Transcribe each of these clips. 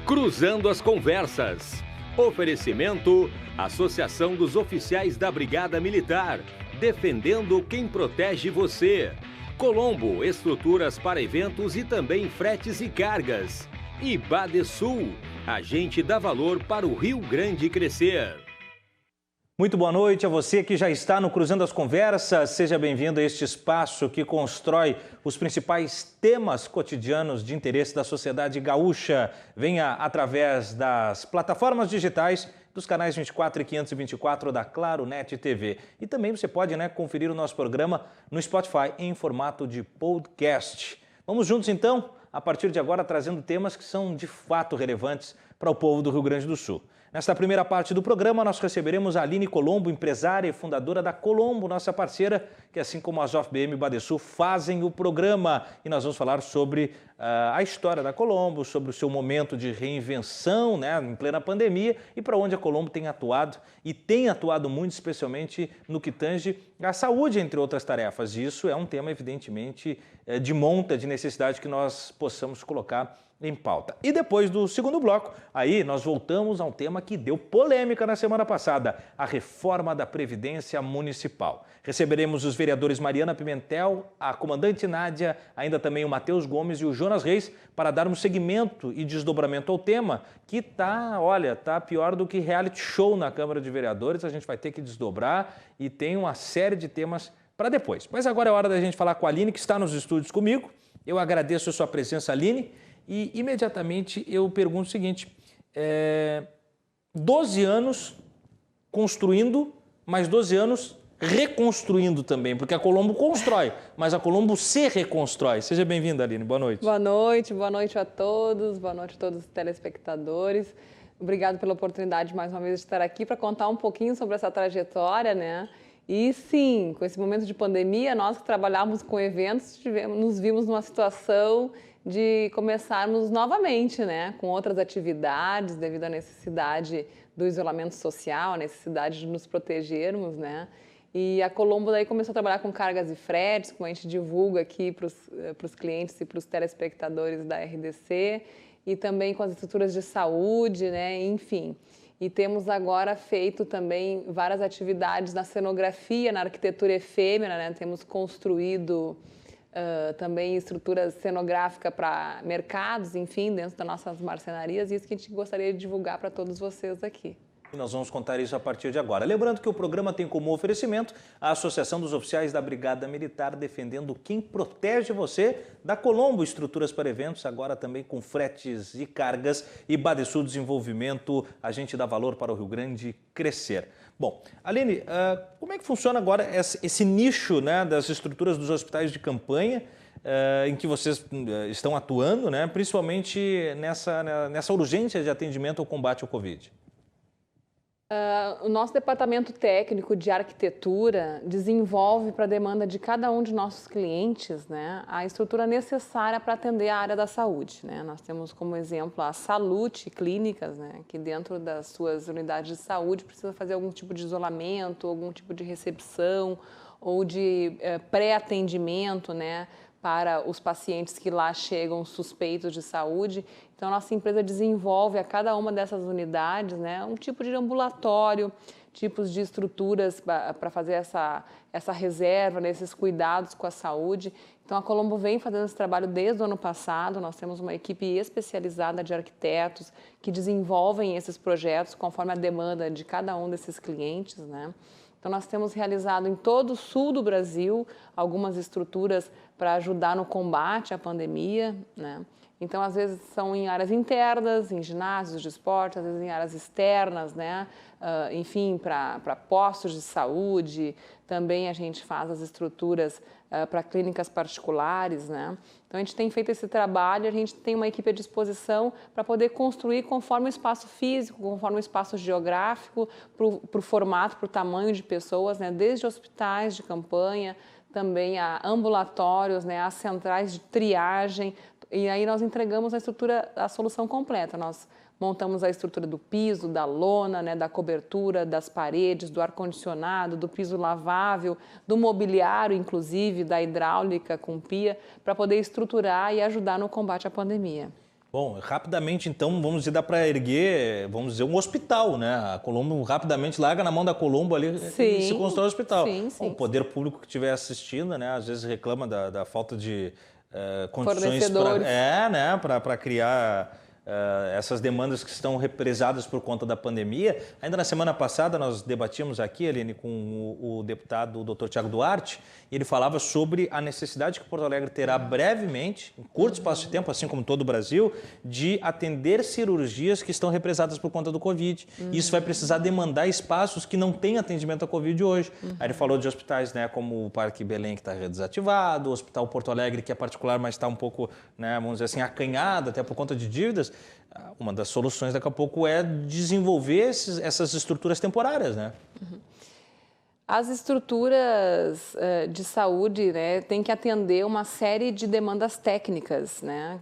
Cruzando as Conversas. Oferecimento: Associação dos Oficiais da Brigada Militar, defendendo quem protege você. Colombo, estruturas para eventos e também fretes e cargas. E Badesul, a gente dá valor para o Rio Grande crescer. Muito boa noite a você que já está no Cruzando as Conversas. Seja bem-vindo a este espaço que constrói os principais temas cotidianos de interesse da sociedade gaúcha. Venha através das plataformas digitais, dos canais 24 e 524 da Claro Net TV. E também você pode conferir o nosso programa no Spotify em formato de podcast. Vamos juntos então, a partir de agora, trazendo temas que são de fato relevantes para o povo do Rio Grande do Sul. Nesta primeira parte do programa, nós receberemos a Aline Colombo, empresária e fundadora da Colombo, nossa parceira, que assim como a ZOFBM e Badesul fazem o programa. E nós vamos falar sobre a história da Colombo, sobre o seu momento de reinvenção em plena pandemia e para onde a Colombo tem atuado e tem atuado muito, especialmente no que tange à saúde, entre outras tarefas. E isso é um tema, evidentemente, de monta, de necessidade que nós possamos colocar em pauta. E depois do segundo bloco, aí nós voltamos a um tema que deu polêmica na semana passada, a reforma da Previdência Municipal. Receberemos os vereadores Mariana Pimentel, a comandante Nádia, ainda também o Matheus Gomes e o Jonas Reis, para darmos seguimento e desdobramento ao tema, que tá pior do que reality show na Câmara de Vereadores. A gente vai ter que desdobrar e tem uma série de temas para depois. Mas agora é hora da gente falar com a Aline, que está nos estúdios comigo. Eu agradeço a sua presença, Aline. E imediatamente eu pergunto o seguinte, 12 anos construindo, mais 12 anos reconstruindo também, porque a Colombo constrói, mas a Colombo se reconstrói. Seja bem-vinda, Aline, boa noite. Boa noite a todos, boa noite a todos os telespectadores. Obrigado pela oportunidade mais uma vez de estar aqui para contar um pouquinho sobre essa trajetória, E sim, com esse momento de pandemia, nós que trabalhávamos com eventos, nos vimos numa situação de começarmos novamente, com outras atividades, devido à necessidade do isolamento social, a necessidade de nos protegermos, E a Colombo daí começou a trabalhar com cargas e fretes, como a gente divulga aqui para os clientes e para os telespectadores da RDC, e também com as estruturas de saúde, enfim. E temos agora feito também várias atividades na cenografia, na arquitetura efêmera, Temos construído também estrutura cenográfica para mercados, enfim, dentro das nossas marcenarias, e isso que a gente gostaria de divulgar para todos vocês aqui. E nós vamos contar isso a partir de agora. Lembrando que o programa tem como oferecimento a Associação dos Oficiais da Brigada Militar, defendendo quem protege você, da Colombo Estruturas para Eventos, agora também com fretes e cargas, e Badesul Desenvolvimento, a gente dá valor para o Rio Grande crescer. Bom, Aline, como é que funciona agora esse nicho das estruturas dos hospitais de campanha em que vocês estão atuando, principalmente nessa urgência de atendimento ao combate ao Covid? O nosso departamento técnico de arquitetura desenvolve para a demanda de cada um de nossos clientes a estrutura necessária para atender a área da saúde. Nós temos como exemplo a Salute Clínicas, que dentro das suas unidades de saúde precisa fazer algum tipo de isolamento, algum tipo de recepção ou de pré-atendimento, para os pacientes que lá chegam suspeitos de saúde. Então, nossa empresa desenvolve a cada uma dessas unidades um tipo de ambulatório, tipos de estruturas para fazer essa reserva, esses cuidados com a saúde. Então, a Colombo vem fazendo esse trabalho desde o ano passado. Nós temos uma equipe especializada de arquitetos que desenvolvem esses projetos conforme a demanda de cada um desses clientes, Então, nós temos realizado em todo o sul do Brasil algumas estruturas para ajudar no combate à pandemia, Então, às vezes são em áreas internas, em ginásios de esporte, às vezes em áreas externas, enfim, para postos de saúde. Também a gente faz as estruturas para clínicas particulares, Então, a gente tem feito esse trabalho, a gente tem uma equipe à disposição para poder construir conforme o espaço físico, conforme o espaço geográfico, para o formato, para o tamanho de pessoas, desde hospitais de campanha, também a ambulatórios, as centrais de triagem, e aí nós entregamos a solução completa. Nós montamos a estrutura do piso, da lona, da cobertura, das paredes, do ar-condicionado, do piso lavável, do mobiliário, inclusive, da hidráulica com pia, para poder estruturar e ajudar no combate à pandemia. Bom, rapidamente, então, vamos dizer, dá para erguer, vamos dizer, um hospital, né? A Colombo rapidamente larga na mão da Colombo ali e se constrói um hospital. Sim, Bom, o poder público que estiver assistindo, né? Às vezes reclama da falta de condições para criar essas demandas que estão represadas por conta da pandemia. Ainda na semana passada nós debatíamos aqui, Aline, com o deputado Dr. Tiago Duarte, e ele falava sobre a necessidade que Porto Alegre terá brevemente, em curto espaço de tempo, assim como todo o Brasil, de atender cirurgias que estão represadas por conta do Covid. Isso vai precisar demandar espaços que não têm atendimento à Covid hoje. Aí ele falou de hospitais, né, como o Parque Belém, que está desativado, o Hospital Porto Alegre, que é particular, mas está um pouco, né, vamos dizer assim, acanhado, até por conta de dívidas. Uma das soluções daqui a pouco é desenvolver essas estruturas temporárias, né? As estruturas de saúde, né, têm que atender uma série de demandas técnicas, né?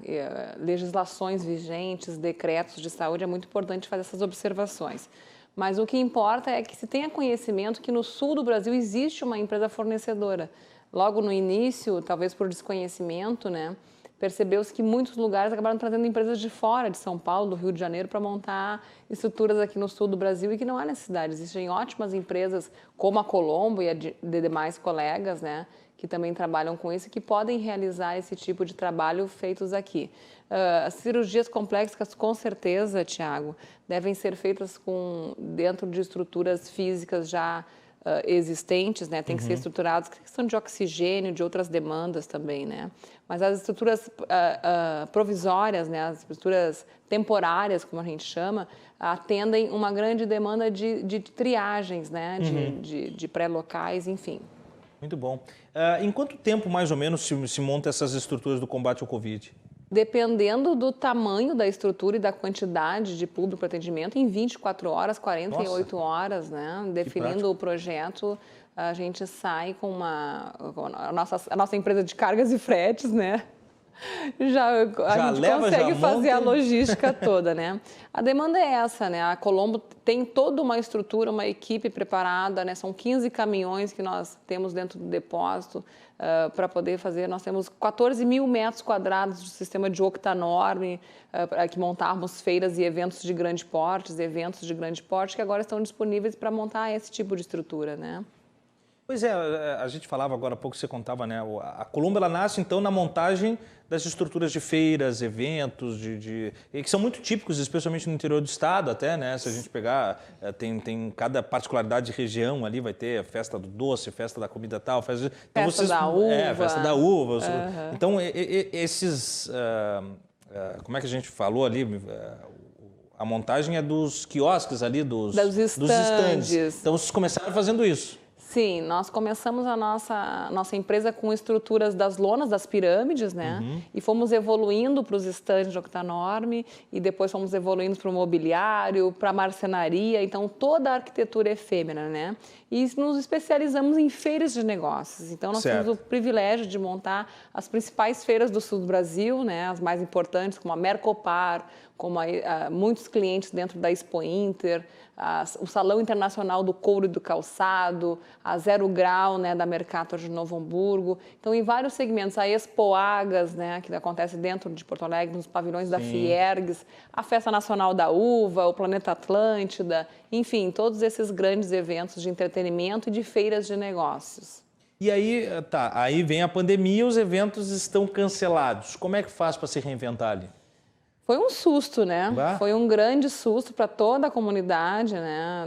Legislações vigentes, decretos de saúde, é muito importante fazer essas observações. Mas o que importa é que se tenha conhecimento que no sul do Brasil existe uma empresa fornecedora. Logo no início, talvez por desconhecimento, né, percebeu-se que muitos lugares acabaram trazendo empresas de fora, de São Paulo, do Rio de Janeiro, para montar estruturas aqui no sul do Brasil e que não há necessidade. Existem ótimas empresas como a Colombo e a de demais colegas, né, que também trabalham com isso e que podem realizar esse tipo de trabalho feitos aqui. As cirurgias complexas, com certeza, Tiago, devem ser feitas dentro de estruturas físicas já existentes, né? Tem que ser estruturados, questão de oxigênio, de outras demandas também, né? Mas as estruturas provisórias, né? As estruturas temporárias, como a gente chama, atendem uma grande demanda de triagens, né? De pré-locais, enfim. Muito bom. Em quanto tempo, mais ou menos, se monta essas estruturas do combate ao Covid? Dependendo do tamanho da estrutura e da quantidade de público para atendimento, em 24 horas, 48 horas, né? Definindo o projeto, a gente sai com a nossa empresa de cargas e fretes, né? A gente consegue fazer a logística toda, né? A demanda é essa, né? A Colombo tem toda uma estrutura, uma equipe preparada, né? São 15 caminhões que nós temos dentro do depósito para poder fazer. Nós temos 14 mil metros quadrados de sistema de octanorme, para que montarmos feiras e eventos de grande porte, que agora estão disponíveis para montar esse tipo de estrutura, né? Pois é, a gente falava agora há pouco, você contava, né? A Colombo, ela nasce, então, na montagem das estruturas de feiras, eventos, que são muito típicos, especialmente no interior do estado até, né? Se a gente pegar, tem cada particularidade de região ali, vai ter a festa do doce, festa da comida tal, festa da uva. Festa da uva. Então, esses... como é que a gente falou ali? A montagem é dos quiosques ali, dos estandes. Então, vocês começaram fazendo isso. Sim, nós começamos a nossa empresa com estruturas das lonas, das pirâmides, né? E fomos evoluindo para os estandes de octanorme e depois fomos evoluindo para o mobiliário, para a marcenaria, então toda a arquitetura efêmera, né? E nos especializamos em feiras de negócios. Então nós temos o privilégio de montar as principais feiras do sul do Brasil, né? As mais importantes, como a Mercopar, como muitos clientes dentro da Expo Inter, o Salão Internacional do Couro e do Calçado, a Zero Grau, né, da Mercator de Novo Hamburgo. Então, em vários segmentos, a Expo Agas, né, que acontece dentro de Porto Alegre, nos pavilhões da Fiergs, a Festa Nacional da Uva, o Planeta Atlântida, enfim, todos esses grandes eventos de entretenimento e de feiras de negócios. E aí, aí vem a pandemia, os eventos estão cancelados. Como é que faz para se reinventar ali? Foi um susto, né? Foi um grande susto para toda a comunidade, né,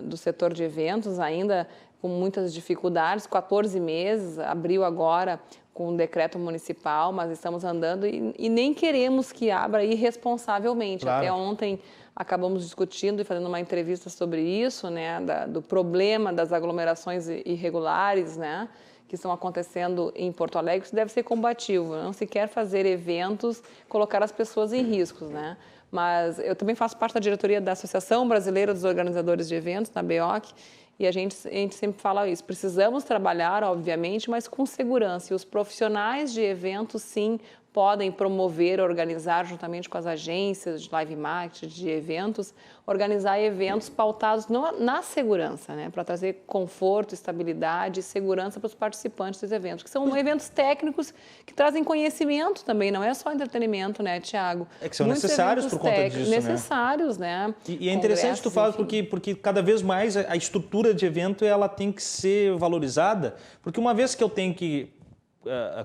do setor de eventos, ainda com muitas dificuldades, 14 meses, abriu agora com um decreto municipal, mas estamos andando e nem queremos que abra irresponsavelmente. Claro. Até ontem acabamos discutindo e fazendo uma entrevista sobre isso, né, do problema das aglomerações irregulares, né, que estão acontecendo em Porto Alegre. Isso deve ser combativo, não se quer fazer eventos, colocar as pessoas em riscos, né? Mas eu também faço parte da diretoria da Associação Brasileira dos Organizadores de Eventos, na BEOC, e a gente sempre fala isso. Precisamos trabalhar, obviamente, mas com segurança. E os profissionais de eventos, sim, podem promover, organizar, juntamente com as agências de live marketing, de eventos, organizar eventos pautados na segurança, né? Para trazer conforto, estabilidade e segurança para os participantes dos eventos, que são eventos técnicos que trazem conhecimento também, não é só entretenimento, né, Tiago? É que são necessários por conta disso, necessários, né? E é interessante tu falar porque cada vez mais a estrutura de evento ela tem que ser valorizada, porque uma vez que eu tenho que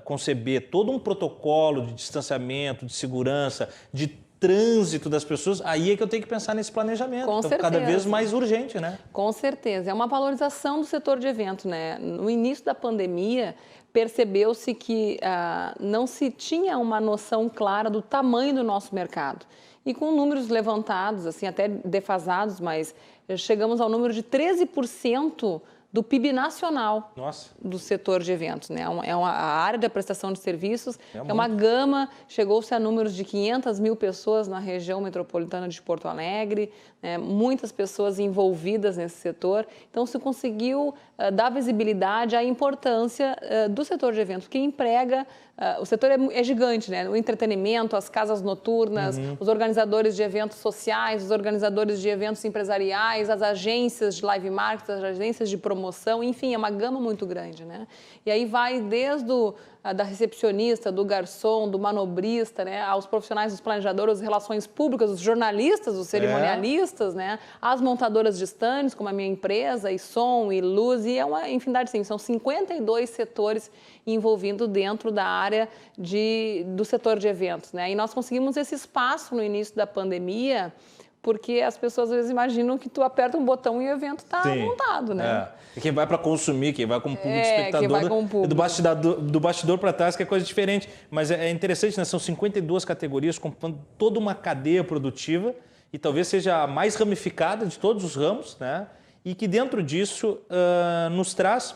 conceber todo um protocolo de distanciamento, de segurança, de trânsito das pessoas, aí é que eu tenho que pensar nesse planejamento. Com certeza. Cada vez mais urgente, né? Com certeza. É uma valorização do setor de evento, né? No início da pandemia, percebeu-se que não se tinha uma noção clara do tamanho do nosso mercado. E com números levantados, assim, até defasados, mas chegamos ao número de 13% do PIB nacional. Nossa. Do setor de eventos, né? A área da prestação de serviços é uma gama, chegou-se a números de 500 mil pessoas na região metropolitana de Porto Alegre, né? Muitas pessoas envolvidas nesse setor. Então, se conseguiu dar visibilidade à importância do setor de eventos, que emprega. O setor é gigante, né? O entretenimento, as casas noturnas, os organizadores de eventos sociais, os organizadores de eventos empresariais, as agências de live marketing, as agências de promoção, enfim, é uma gama muito grande, né? E aí vai desde da recepcionista, do garçom, do manobrista, né, aos profissionais dos planejadores, as relações públicas, os jornalistas, os cerimonialistas, né, as montadoras de stands, como a minha empresa, e som, e luz, e é uma infinidade, sim, são 52 setores envolvidos dentro da área do setor de eventos, né, e nós conseguimos esse espaço no início da pandemia, porque as pessoas às vezes imaginam que tu aperta um botão e o evento está montado, né? E quem vai para consumir, quem vai como público espectador, quem vai como público. Do bastidor para trás, que é coisa diferente. Mas é interessante, né? São 52 categorias, compondo toda uma cadeia produtiva e talvez seja a mais ramificada de todos os ramos, né? E que dentro disso nos traz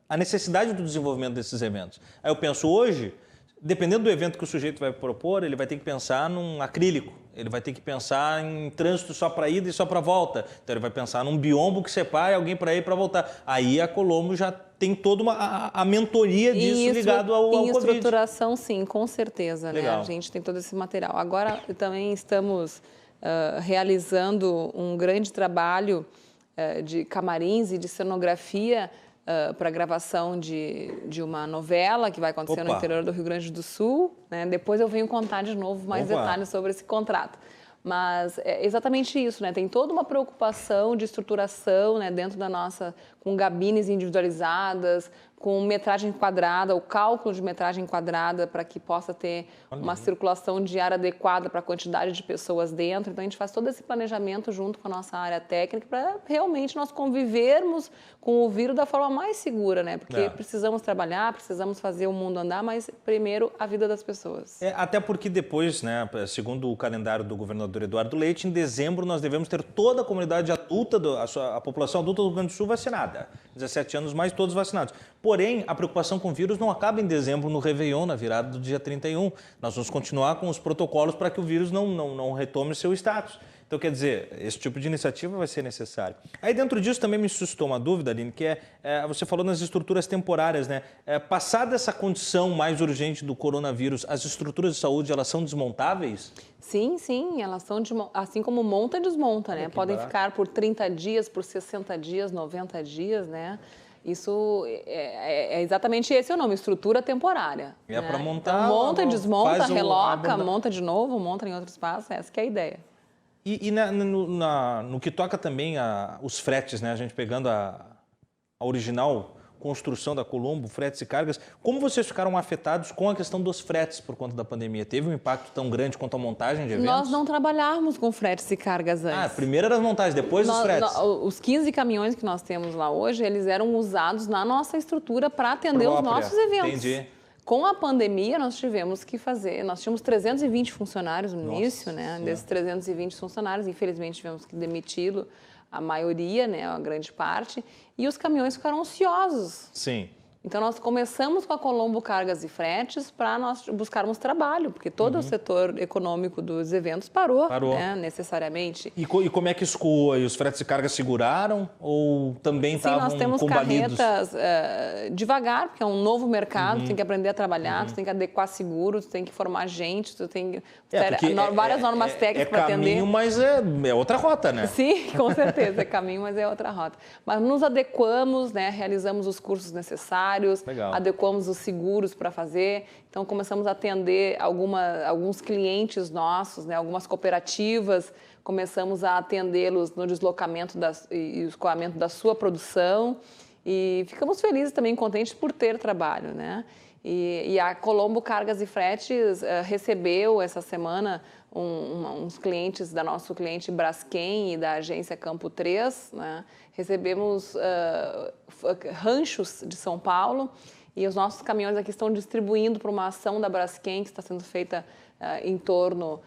a necessidade do desenvolvimento desses eventos. Aí eu penso hoje, dependendo do evento que o sujeito vai propor, ele vai ter que pensar num acrílico, ele vai ter que pensar em trânsito só para ida e só para volta. Então ele vai pensar num biombo que separe alguém para ir e para voltar. Aí a Colombo já tem toda a mentoria disso ligado ao Covid. Em estruturação, sim, com certeza. Legal. Né? A gente tem todo esse material. Agora também estamos realizando um grande trabalho de camarins e de cenografia para a gravação de uma novela que vai acontecer no interior do Rio Grande do Sul. Né? Depois eu venho contar de novo mais detalhes sobre esse contrato. Mas é exatamente isso, né? Tem toda uma preocupação de estruturação, né, dentro da nossa, com gabines individualizadas, com metragem quadrada, o cálculo de metragem quadrada para que possa ter uma circulação de ar adequada para a quantidade de pessoas dentro. Então, a gente faz todo esse planejamento junto com a nossa área técnica para realmente nós convivermos com o vírus da forma mais segura, né? Porque precisamos trabalhar, precisamos fazer o mundo andar, mas primeiro a vida das pessoas. Até porque depois, né, segundo o calendário do governador Eduardo Leite, em dezembro nós devemos ter toda a comunidade adulta, a população adulta do Rio Grande do Sul vacinada. 17 anos mais, todos vacinados. Porém, a preocupação com o vírus não acaba em dezembro, no Réveillon, na virada do dia 31. Nós vamos continuar com os protocolos para que o vírus não retome o seu status. Então, quer dizer, esse tipo de iniciativa vai ser necessário. Aí, dentro disso, também me suscitou uma dúvida, Aline, que você falou nas estruturas temporárias, né? Passada essa condição mais urgente do coronavírus, as estruturas de saúde, elas são desmontáveis? Sim, sim, elas são, assim como monta e desmonta, né? Podem ficar por 30 dias, por 60 dias, 90 dias, né? Isso é exatamente esse o nome, estrutura temporária. É para montar... Então, monta, desmonta, reloca, monta de novo, monta em outro espaço, essa que é a ideia. E no que toca também os fretes, né? A gente pegando a original construção da Colombo, fretes e cargas, como vocês ficaram afetados com a questão dos fretes por conta da pandemia? Teve um impacto tão grande quanto a montagem de eventos? Nós não trabalhávamos com fretes e cargas antes. Primeiro eram as montagens, depois os fretes. Os 15 caminhões que nós temos lá hoje, eles eram usados na nossa estrutura para atender os nossos eventos. Entendi. Com a pandemia, nós tivemos que fazer... Nós tínhamos 320 funcionários no início, né? Desses 320 funcionários, infelizmente, tivemos que demiti-lo, a maioria, né? A grande parte. E os caminhões ficaram ociosos. Sim. Então, nós começamos com a Colombo Cargas e Fretes para nós buscarmos trabalho, porque todo o setor econômico dos eventos parou. Né, necessariamente. E como é que escoou? Os fretes e cargas seguraram ou também estavam combalidos? Sim, nós temos carretas devagar, porque é um novo mercado, tem que aprender a trabalhar, tu tem que adequar seguros, tu tem que formar gente, tu tem que... várias normas técnicas para atender. É caminho, mas é outra rota, né? Sim, com certeza, é caminho, mas é outra rota. Mas nos adequamos, né, realizamos os cursos necessários, adequamos os seguros para fazer. Então, começamos a atender alguns clientes nossos, né, algumas cooperativas, começamos a atendê-los no deslocamento e escoamento da sua produção e ficamos felizes também, contentes por ter trabalho, né? E a Colombo Cargas e Fretes recebeu essa semana uns clientes da nosso cliente Braskem e da agência Campo 3, né? Recebemos ranchos de São Paulo e os nossos caminhões aqui estão distribuindo para uma ação da Braskem que está sendo feita em torno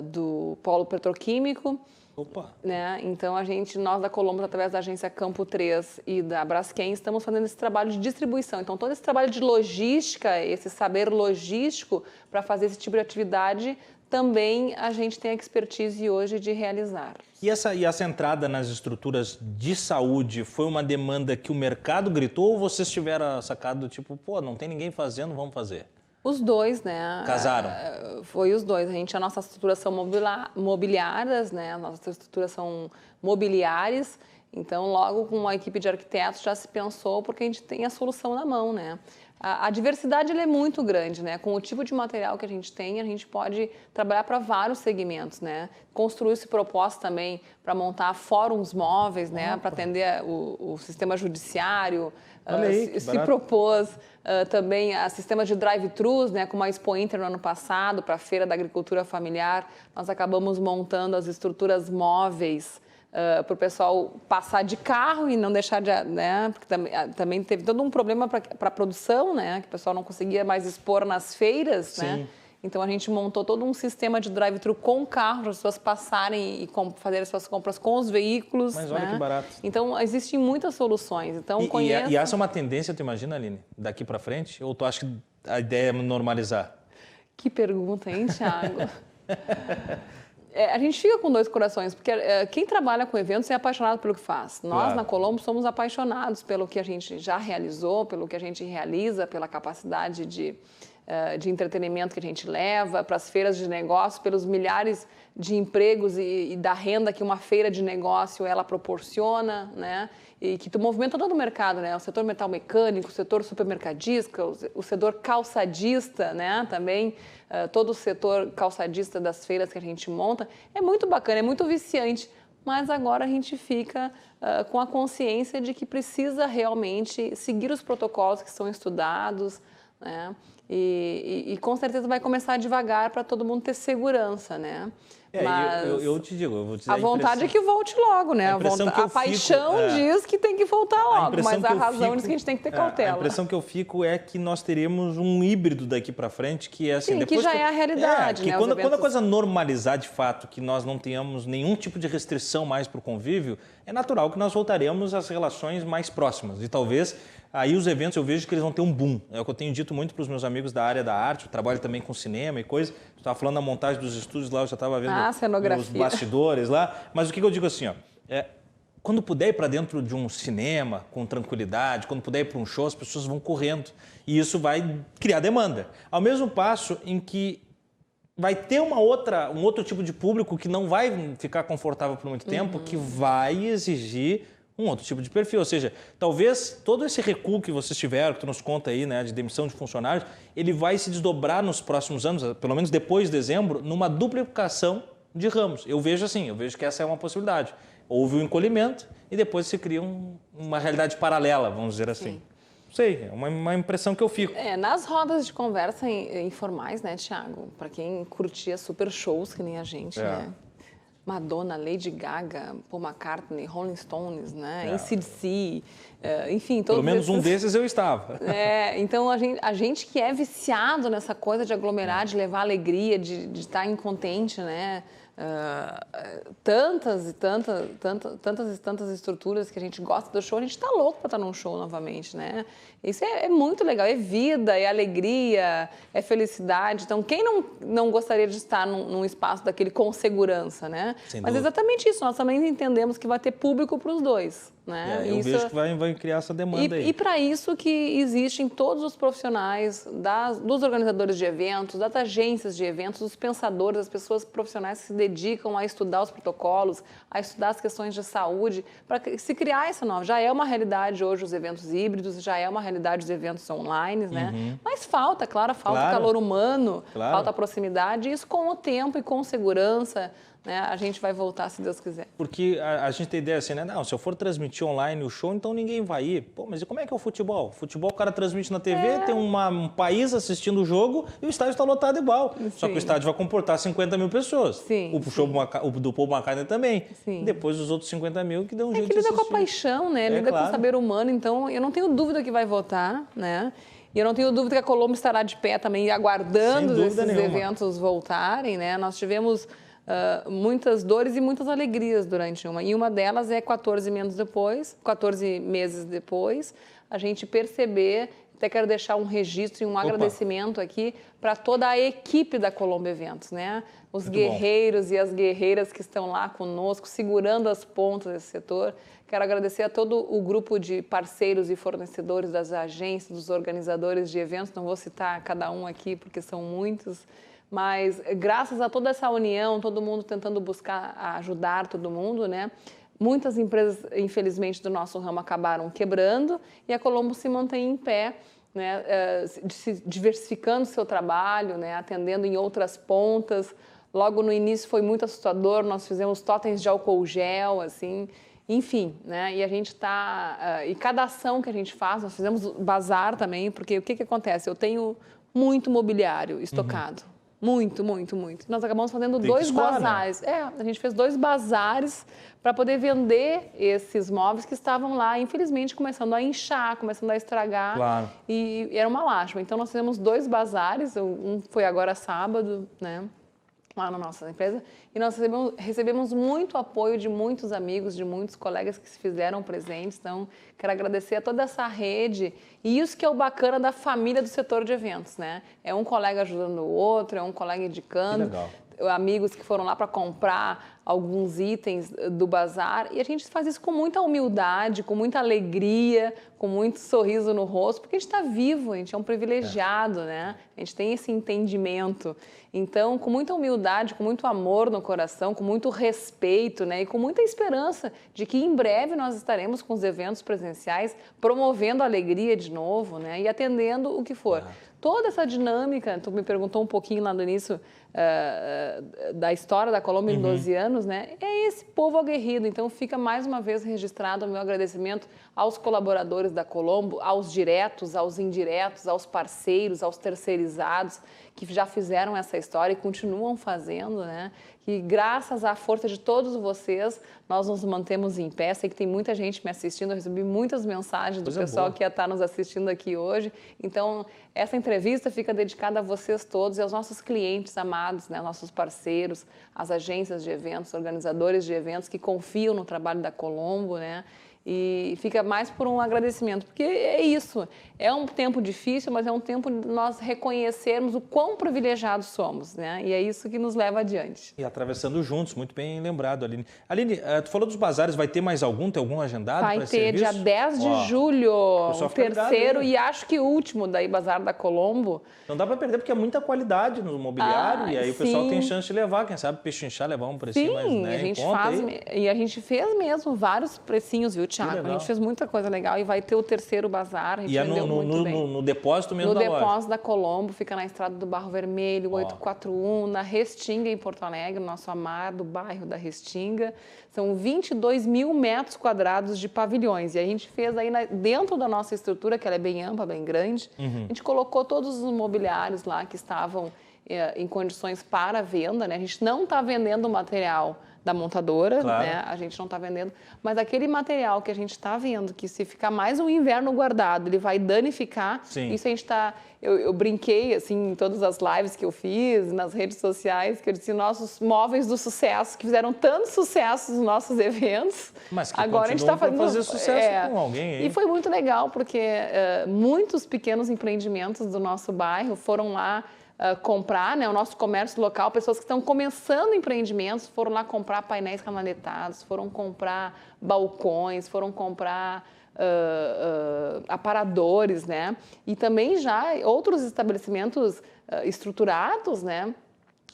do polo petroquímico. Opa. Né? Então, nós da Colombo, através da agência Campo 3 e da Braskem, estamos fazendo esse trabalho de distribuição. Então, todo esse trabalho de logística, esse saber logístico para fazer esse tipo de atividade, também a gente tem a expertise hoje de realizar. E essa entrada nas estruturas de saúde foi uma demanda que o mercado gritou ou vocês tiveram sacado tipo, não tem ninguém fazendo, vamos fazer? Os dois, né? Casaram? Foi os dois. As nossas estruturas são mobiliárias, né? As nossas estruturas são mobiliares. Então, logo com uma equipe de arquitetos já se pensou, porque a gente tem a solução na mão, né? A diversidade ela é muito grande, né? Com o tipo de material que a gente pode trabalhar para vários segmentos, né? Construiu-se proposta também para montar fóruns móveis, né? Para atender o sistema judiciário. Se propôs também a sistema de drive-thrus, né? Com a Expo Inter no ano passado, para a Feira da Agricultura Familiar. Nós acabamos montando as estruturas móveis para o pessoal passar de carro e não deixar de... Né, porque também teve todo um problema para a produção, né, que o pessoal não conseguia mais expor nas feiras. Né? Então, a gente montou todo um sistema de drive-thru com carro para as pessoas passarem e fazer as suas compras com os veículos. Mas olha, né? Que barato. Então, existem muitas soluções. Então, e essa é uma tendência, tu imagina, Aline, daqui para frente? Ou tu acha que a ideia é normalizar? Que pergunta, hein, Thiago? A gente fica com dois corações, porque quem trabalha com eventos é apaixonado pelo que faz. Nós, na Colombo, somos apaixonados pelo que a gente já realizou, pelo que a gente realiza, pela capacidade de entretenimento que a gente leva, para as feiras de negócio, pelos milhares de empregos e da renda que uma feira de negócio ela proporciona, né? E que movimenta todo o mercado, né? O setor metal mecânico, o setor supermercadista, o setor calçadista, né? Também todo o setor calçadista das feiras que a gente monta. É muito bacana, é muito viciante, mas agora a gente fica com a consciência de que precisa realmente seguir os protocolos que são estudados, né? E com certeza vai começar devagar para todo mundo ter segurança, né? Mas eu te digo, eu vou dizer a vontade é que volte logo, né? A paixão diz que tem que voltar logo, mas a razão diz que a gente tem que ter cautela. A impressão que eu fico é que nós teremos um híbrido daqui para frente, que é assim... Sim, depois que já é a realidade, né? Quando a coisa normalizar de fato, que nós não tenhamos nenhum tipo de restrição mais para o convívio, é natural que nós voltaremos às relações mais próximas. E talvez aí os eventos eu vejo que eles vão ter um boom. É o que eu tenho dito muito para os meus amigos da área da arte, eu trabalho também com cinema e coisa. Tu estava falando da montagem dos estúdios lá, eu já estava vendo os bastidores lá. Mas o que eu digo assim, ó, quando puder ir para dentro de um cinema com tranquilidade, quando puder ir para um show, as pessoas vão correndo. E isso vai criar demanda. Ao mesmo passo em que vai ter um outro tipo de público que não vai ficar confortável por muito tempo, que vai exigir um outro tipo de perfil. Ou seja, talvez todo esse recuo que vocês tiveram, que tu nos conta aí, né, de demissão de funcionários, ele vai se desdobrar nos próximos anos, pelo menos depois de dezembro, numa duplicação de ramos. Eu vejo assim, que essa é uma possibilidade. Houve o encolhimento e depois se cria uma realidade paralela, vamos dizer assim. Sim. Não sei, é uma impressão que eu fico. Nas rodas de conversa informais, né, Thiago? Para quem curtia super shows, que nem a gente, né? Madonna, Lady Gaga, Paul McCartney, Rolling Stones, né? AC/DC, enfim, todos pelo menos um desses eu estava. Então a gente que é viciado nessa coisa de aglomerar, de levar alegria, de estar contente, né? tantas e tantas estruturas que a gente gosta do show, a gente está louco para estar num show novamente, né? Isso é muito legal, é vida, é alegria, é felicidade. Então, quem não gostaria de estar num espaço daquele com segurança, né? Mas é exatamente isso, nós também entendemos que vai ter público para os dois, né? Eu vejo que vai criar essa demanda aí. E para isso que existem todos os profissionais, dos organizadores de eventos, das agências de eventos, dos pensadores, das pessoas profissionais que se dedicam a estudar os protocolos, a estudar as questões de saúde, para se criar essa nova. Já é uma realidade hoje os eventos híbridos, já é uma realidade os eventos online, né? Mas falta calor humano, falta proximidade, e isso com o tempo e com segurança, né, a gente vai voltar se Deus quiser. Porque a gente tem ideia assim, né? Não, se eu for transmitir online o show, então ninguém vai ir. Pô, mas e como é que é o futebol? Futebol o cara transmite na TV, tem um país assistindo o jogo e o estádio está lotado igual. Sim. Só que o estádio vai comportar 50 mil pessoas. Sim, o show do Paul McCartney também. Sim. Depois os outros 50 mil que dão um jeito que de assistir. lida com a paixão, né? Lida com o saber humano. Então, eu não tenho dúvida que vai votar, né? E eu não tenho dúvida que a Colombo estará de pé também, aguardando esses eventos voltarem, né? Nós tivemos muitas dores e muitas alegrias durante uma. E uma delas é 14 meses depois, a gente perceber, até quero deixar um registro e um agradecimento aqui para toda a equipe da Colombo Eventos, né? Os guerreiros e as guerreiras que estão lá conosco, segurando as pontas desse setor. Quero agradecer a todo o grupo de parceiros e fornecedores das agências, dos organizadores de eventos, não vou citar cada um aqui porque são muitos, mas graças a toda essa união, todo mundo tentando buscar ajudar todo mundo, né? Muitas empresas, infelizmente, do nosso ramo acabaram quebrando e a Colombo se mantém em pé, né? Diversificando seu trabalho, né? Atendendo em outras pontas. Logo no início foi muito assustador, nós fizemos totens de álcool gel, assim, enfim, né? E a gente e cada ação que a gente faz, nós fizemos bazar também, porque o que acontece? Eu tenho muito mobiliário estocado. Muito. Nós acabamos fazendo dois bazares. Né? A gente fez 2 bazares para poder vender esses móveis que estavam lá, infelizmente, começando a inchar, começando a estragar. Claro. E era uma lástima. Então, nós fizemos 2 bazares, um foi agora sábado, né? Lá na nossa empresa, e nós recebemos muito apoio de muitos amigos, de muitos colegas que se fizeram presentes. Então, quero agradecer a toda essa rede, e isso que é o bacana da família do setor de eventos, né? É um colega ajudando o outro, é um colega indicando, amigos que foram lá para comprar alguns itens do bazar, e a gente faz isso com muita humildade, com muita alegria, com muito sorriso no rosto, porque a gente está vivo, a gente é um privilegiado, né? A gente tem esse entendimento. Então, com muita humildade, com muito amor no coração, com muito respeito, né? E com muita esperança de que em breve nós estaremos com os eventos presenciais, promovendo a alegria de novo, né? E atendendo o que for. Toda essa dinâmica, tu me perguntou um pouquinho lá no início da história da Colombo em 12 anos, né? É esse povo aguerrido. Então, fica mais uma vez registrado o meu agradecimento aos colaboradores da Colombo, aos diretos, aos indiretos, aos parceiros, aos terceirizados, que já fizeram essa história e continuam fazendo, né? Que graças à força de todos vocês, nós nos mantemos em pé. Sei que tem muita gente me assistindo, eu recebi muitas mensagens do pessoal que ia estar nos assistindo aqui hoje. Então, essa entrevista fica dedicada a vocês todos e aos nossos clientes amados, né? Nossos parceiros, as agências de eventos, organizadores de eventos que confiam no trabalho da Colombo, né? E fica mais por um agradecimento, porque é isso, é um tempo difícil, mas é um tempo de nós reconhecermos o quão privilegiados somos, né? E é isso que nos leva adiante. E atravessando juntos, muito bem lembrado, Aline. Aline, tu falou dos bazares, vai ter mais algum? Tem algum agendado para esse serviço? Vai ter, dia 10 de julho, o terceiro e acho que o último daí, Bazar da Colombo. Não dá para perder, porque é muita qualidade no mobiliário, e aí o pessoal tem chance de levar, quem sabe pechinchar, levar um precinho mais, né, a gente e a gente fez mesmo vários precinhos, viu, Thiago? A gente fez muita coisa legal e vai ter o terceiro bazar. A gente vendeu muito bem. No depósito mesmo da loja? No depósito da Colombo, fica na Estrada do Barro Vermelho, 841, na Restinga, em Porto Alegre, nosso amado bairro da Restinga. São 22 mil metros quadrados de pavilhões. E a gente fez aí dentro da nossa estrutura, que ela é bem ampla, bem grande, a gente colocou todos os mobiliários lá que estavam em condições para venda, né? A gente não está vendendo material da montadora, Claro. né? A gente não está vendendo, mas aquele material que a gente está vendo, que se ficar mais um inverno guardado, ele vai danificar. Sim. Isso a gente está... Eu brinquei, assim, em todas as lives que eu fiz, nas redes sociais, que eu disse, nossos móveis do sucesso, que fizeram tanto sucesso nos nossos eventos. Mas que agora a gente continuam está fazendo... pra fazer sucesso com alguém aí. E foi muito legal, porque muitos pequenos empreendimentos do nosso bairro foram lá comprar, né, o nosso comércio local, pessoas que estão começando empreendimentos, foram lá comprar painéis canaletados, foram comprar balcões, foram comprar aparadores, né? E também já outros estabelecimentos estruturados, né?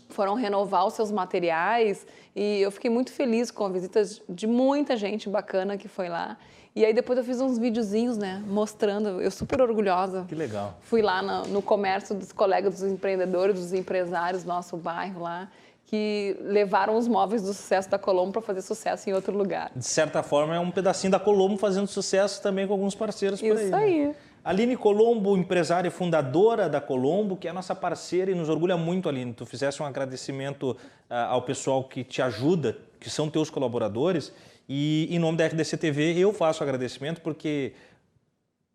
Foram renovar os seus materiais e eu fiquei muito feliz com a visita de muita gente bacana que foi lá. E aí depois eu fiz uns videozinhos, né, mostrando, eu super orgulhosa. Que legal. Fui lá no comércio dos colegas, dos empreendedores, dos empresários do nosso bairro lá, que levaram os móveis do sucesso da Colombo para fazer sucesso em outro lugar. De certa forma, é um pedacinho da Colombo fazendo sucesso também com alguns parceiros por aí. Isso aí. Né? Aline Colombo, empresária e fundadora da Colombo, que é a nossa parceira e nos orgulha muito, Aline. Tu fizesse um agradecimento ao pessoal que te ajuda, que são teus colaboradores, e em nome da RDC TV eu faço agradecimento porque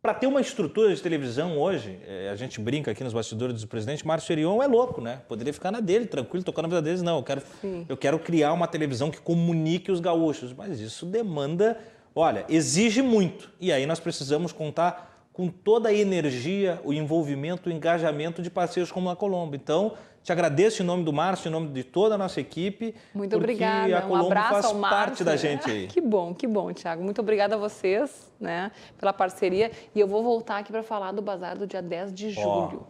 para ter uma estrutura de televisão hoje, a gente brinca aqui nos bastidores do presidente, Márcio Erion é louco, né? Poderia ficar na dele, tranquilo, tocando na vida deles. Não, eu quero criar uma televisão que comunique os gaúchos, mas isso demanda, olha, exige muito. E aí nós precisamos contar com toda a energia, o envolvimento, o engajamento de parceiros como a Colombo. Então, te agradeço em nome do Márcio, em nome de toda a nossa equipe. Muito obrigada. A Colombo abraço faz ao Márcio, parte da gente aí. Que bom, Thiago. Muito obrigada a vocês, né, pela parceria. E eu vou voltar aqui para falar do bazar do dia 10 de julho.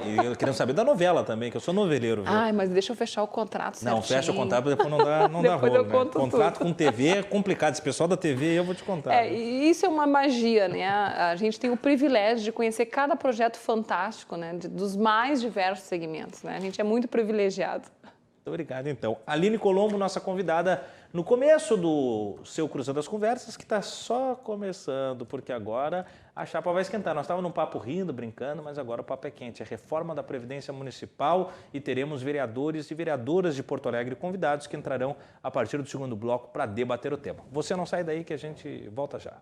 E eu queria saber da novela também, que eu sou noveleiro. Viu? Ai, mas deixa eu fechar o contrato certinho. Não, fecha o contrato, depois não dá Depois rolo. eu conto Contrato tudo. com TV é complicado. Esse pessoal da TV eu vou te contar. E isso é uma magia, né? A gente tem o privilégio de conhecer cada projeto fantástico, né? Dos mais diversos segmentos, né? A gente é muito privilegiado. Muito obrigado, então. Aline Colombo, nossa convidada no começo do seu Cruzando as Conversas, que está só começando, porque agora a chapa vai esquentar. Nós estávamos num papo rindo, brincando, mas agora o papo é quente. É reforma da Previdência Municipal e teremos vereadores e vereadoras de Porto Alegre convidados que entrarão a partir do segundo bloco para debater o tema. Você não sai daí que a gente volta já.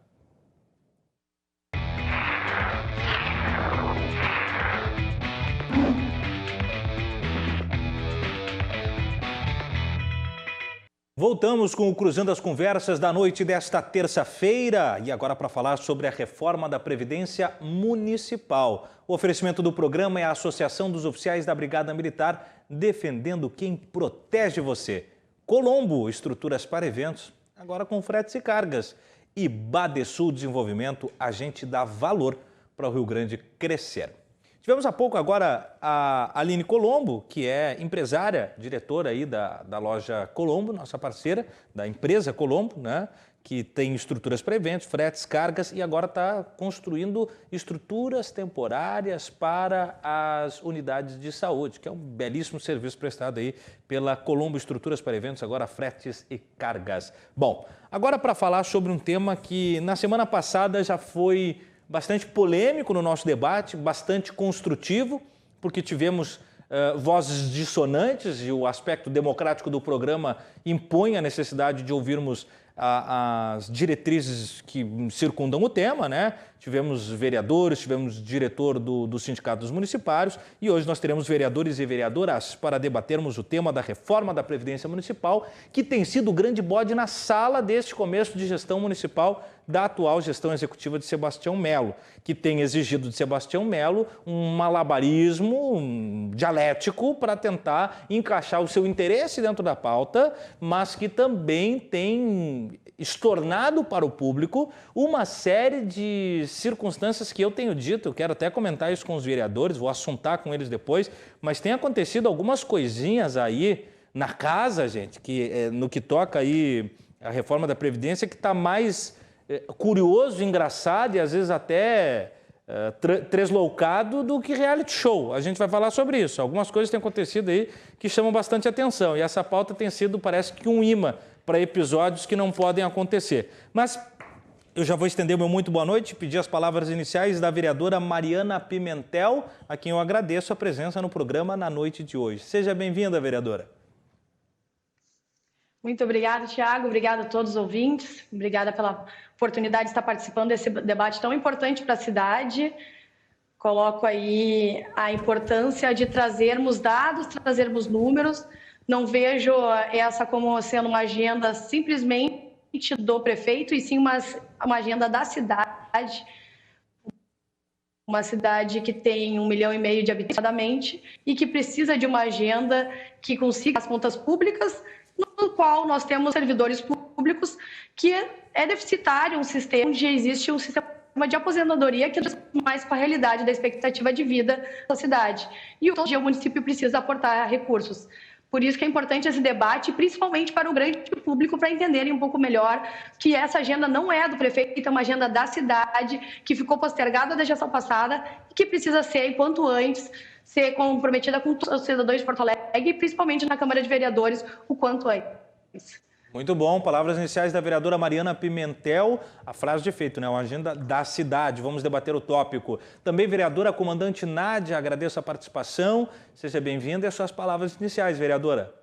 Voltamos com o Cruzando as Conversas da noite desta terça-feira e agora para falar sobre a reforma da Previdência Municipal. O oferecimento do programa é a Associação dos Oficiais da Brigada Militar, defendendo quem protege você. Colombo, estruturas para eventos, agora com fretes e cargas. E Badesul Desenvolvimento, a gente dá valor para o Rio Grande crescer. Tivemos há pouco agora a Aline Colombo, que é empresária, diretora aí da loja Colombo, nossa parceira, da empresa Colombo, né? Que tem estruturas para eventos, fretes, cargas e agora está construindo estruturas temporárias para as unidades de saúde, que é um belíssimo serviço prestado aí pela Colombo Estruturas para Eventos, agora fretes e cargas. Bom, agora para falar sobre um tema que na semana passada já foi bastante polêmico no nosso debate, bastante construtivo, porque tivemos vozes dissonantes e o aspecto democrático do programa impõe a necessidade de ouvirmos as diretrizes que circundam o tema, né? Tivemos vereadores, tivemos diretor do Sindicato dos Municipários e hoje nós teremos vereadores e vereadoras para debatermos o tema da reforma da Previdência Municipal, que tem sido o grande bode na sala deste começo de gestão municipal da atual gestão executiva de Sebastião Melo, que tem exigido de Sebastião Melo um malabarismo dialético para tentar encaixar o seu interesse dentro da pauta, mas que também tem estornado para o público uma série de circunstâncias que eu tenho dito, eu quero até comentar isso com os vereadores, vou assuntar com eles depois, mas tem acontecido algumas coisinhas aí na casa, gente, que no que toca aí a reforma da Previdência, que está mais curioso, engraçado e às vezes até tresloucado do que reality show. A gente vai falar sobre isso. Algumas coisas têm acontecido aí que chamam bastante atenção e essa pauta tem sido, parece que um imã para episódios que não podem acontecer. Mas eu já vou estender o meu muito boa noite e pedir as palavras iniciais da vereadora Mariana Pimentel, a quem eu agradeço a presença no programa na noite de hoje. Seja bem-vinda, vereadora. Muito obrigada, Thiago. Obrigada a todos os ouvintes. Obrigada pela oportunidade de estar participando desse debate tão importante para a cidade. Coloco aí a importância de trazermos dados, trazermos números. Não vejo essa como sendo uma agenda simplesmente do prefeito, e sim uma agenda da cidade. Uma cidade que tem 1,5 milhão de habitantes e que precisa de uma agenda que consiga as contas públicas, no qual nós temos servidores públicos que é deficitário um sistema onde existe um sistema de aposentadoria que é mais com a realidade da expectativa de vida da cidade. E hoje o município precisa aportar recursos. Por isso que é importante esse debate, principalmente para o grande público, para entenderem um pouco melhor que essa agenda não é do prefeito, é uma agenda da cidade, que ficou postergada da gestão passada e que precisa ser, quanto antes, ser comprometida com os cidadãos de Porto Alegre, principalmente na Câmara de Vereadores, o quanto antes. Muito bom. Palavras iniciais da vereadora Mariana Pimentel. A frase de efeito, né? Uma agenda da cidade. Vamos debater o tópico. Também, vereadora comandante Nádia, agradeço a participação. Seja bem-vinda e as suas palavras iniciais, vereadora.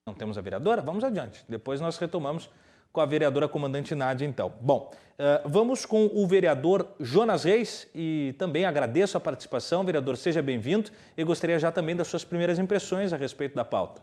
Não temos a vereadora? Vamos adiante. Depois nós retomamos com a vereadora comandante Nádia, então. Bom, vamos com o vereador Jonas Reis e também agradeço a participação. Vereador, seja bem-vindo e gostaria já também das suas primeiras impressões a respeito da pauta.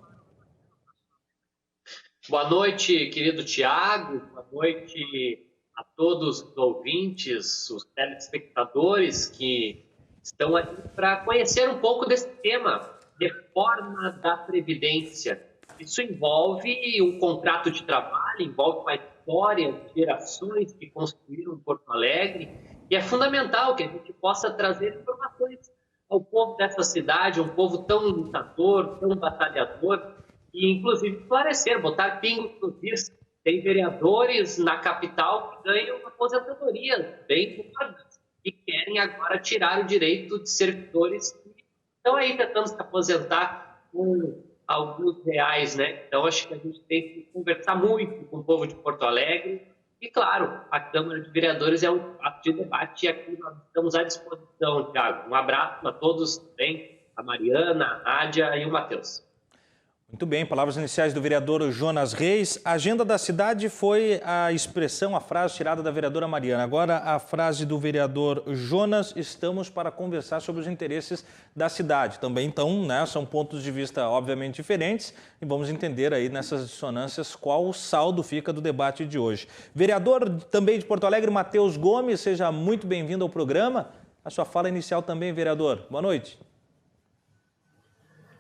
Boa noite, querido Thiago. Boa noite a todos os ouvintes, os telespectadores que estão aqui para conhecer um pouco desse tema, reforma da Previdência. Isso envolve um contrato de trabalho, envolve uma história de gerações que construíram Porto Alegre, e é fundamental que a gente possa trazer informações ao povo dessa cidade, um povo tão lutador, tão batalhador, e inclusive esclarecer, botar pingo nos is. Tem vereadores na capital que ganham aposentadoria bem gordas e querem agora tirar o direito de servidores que estão aí tentando se aposentar com alguns reais, né? Então, acho que a gente tem que conversar muito com o povo de Porto Alegre. E, claro, a Câmara de Vereadores é um fato de debate e aqui nós estamos à disposição, Thiago. Um abraço a todos também, a Mariana, a Nádia e o Matheus. Muito bem, palavras iniciais do vereador Jonas Reis. A agenda da cidade foi a expressão, a frase tirada da vereadora Mariana. Agora a frase do vereador Jonas. Estamos para conversar sobre os interesses da cidade. Também, então, né, são pontos de vista obviamente diferentes e vamos entender aí nessas dissonâncias qual o saldo fica do debate de hoje. Vereador também de Porto Alegre, Matheus Gomes, seja muito bem-vindo ao programa. A sua fala inicial também, vereador. Boa noite.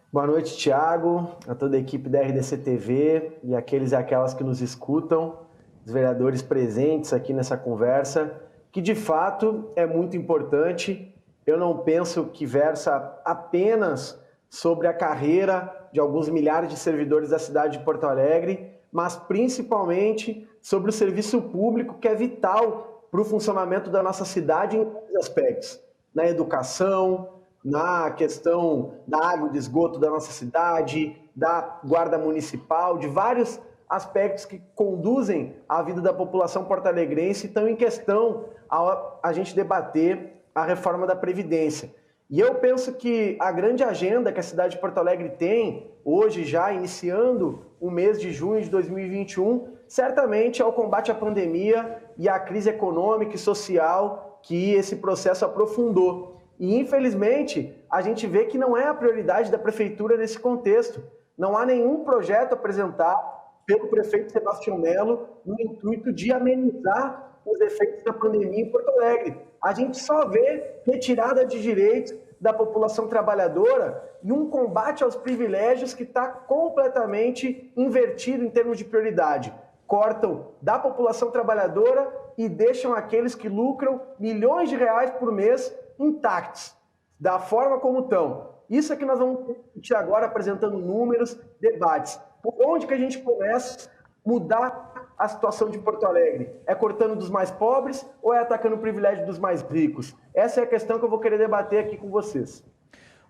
Boa noite, Thiago, a toda a equipe da RDC TV e aqueles e aquelas que nos escutam, os vereadores presentes aqui nessa conversa, que de fato é muito importante. Eu não penso que versa apenas sobre a carreira de alguns milhares de servidores da cidade de Porto Alegre, mas principalmente sobre o serviço público, que é vital para o funcionamento da nossa cidade em vários aspectos, na educação, na questão da água e de esgoto da nossa cidade, da guarda municipal, de vários aspectos que conduzem a vida da população porto-alegrense e estão em questão a gente debater a reforma da Previdência. E eu penso que a grande agenda que a cidade de Porto Alegre tem, hoje já iniciando o mês de junho de 2021, certamente é o combate à pandemia e à crise econômica e social que esse processo aprofundou. E, infelizmente, a gente vê que não é a prioridade da prefeitura nesse contexto. Não há nenhum projeto apresentado pelo prefeito Sebastião Melo no intuito de amenizar os efeitos da pandemia em Porto Alegre. A gente só vê retirada de direitos da população trabalhadora e um combate aos privilégios que está completamente invertido em termos de prioridade. Cortam da população trabalhadora e deixam aqueles que lucram milhões de reais por mês intactos, da forma como estão. Isso é que nós vamos discutir agora, apresentando números, debates. Por onde que a gente começa a mudar a situação de Porto Alegre? É cortando dos mais pobres ou é atacando o privilégio dos mais ricos? Essa é a questão que eu vou querer debater aqui com vocês.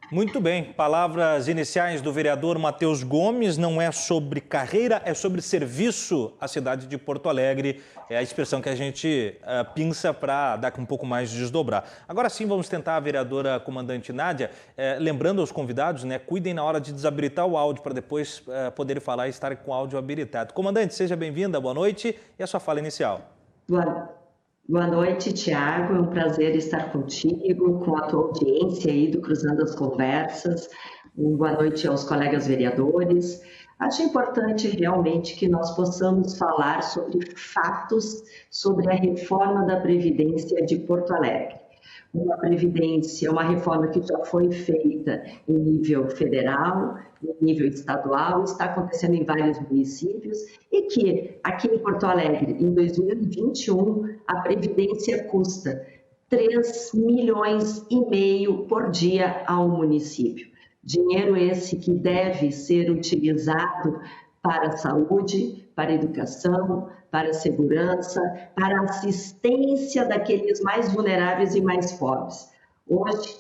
Muito bem, palavras iniciais do vereador Matheus Gomes, não é sobre carreira, é sobre serviço à cidade de Porto Alegre, é a expressão que a gente pinça para dar um pouco mais de desdobrar. Agora sim, vamos tentar a vereadora comandante Nádia, lembrando aos convidados, né, cuidem na hora de desabilitar o áudio para depois poderem falar e estarem com o áudio habilitado. Comandante, seja bem-vinda, boa noite e a sua fala inicial. Boa noite, Tiago. É um prazer estar contigo, com a tua audiência aí do Cruzando as Conversas. Boa noite aos colegas vereadores. Acho importante realmente que nós possamos falar sobre fatos sobre a reforma da Previdência de Porto Alegre. Uma previdência, uma reforma que já foi feita em nível federal, em nível estadual, está acontecendo em vários municípios e que aqui em Porto Alegre, em 2021, a previdência custa 3,5 milhões por dia ao município. Dinheiro esse que deve ser utilizado para a saúde, para a educação, para a segurança, para a assistência daqueles mais vulneráveis e mais pobres. Hoje,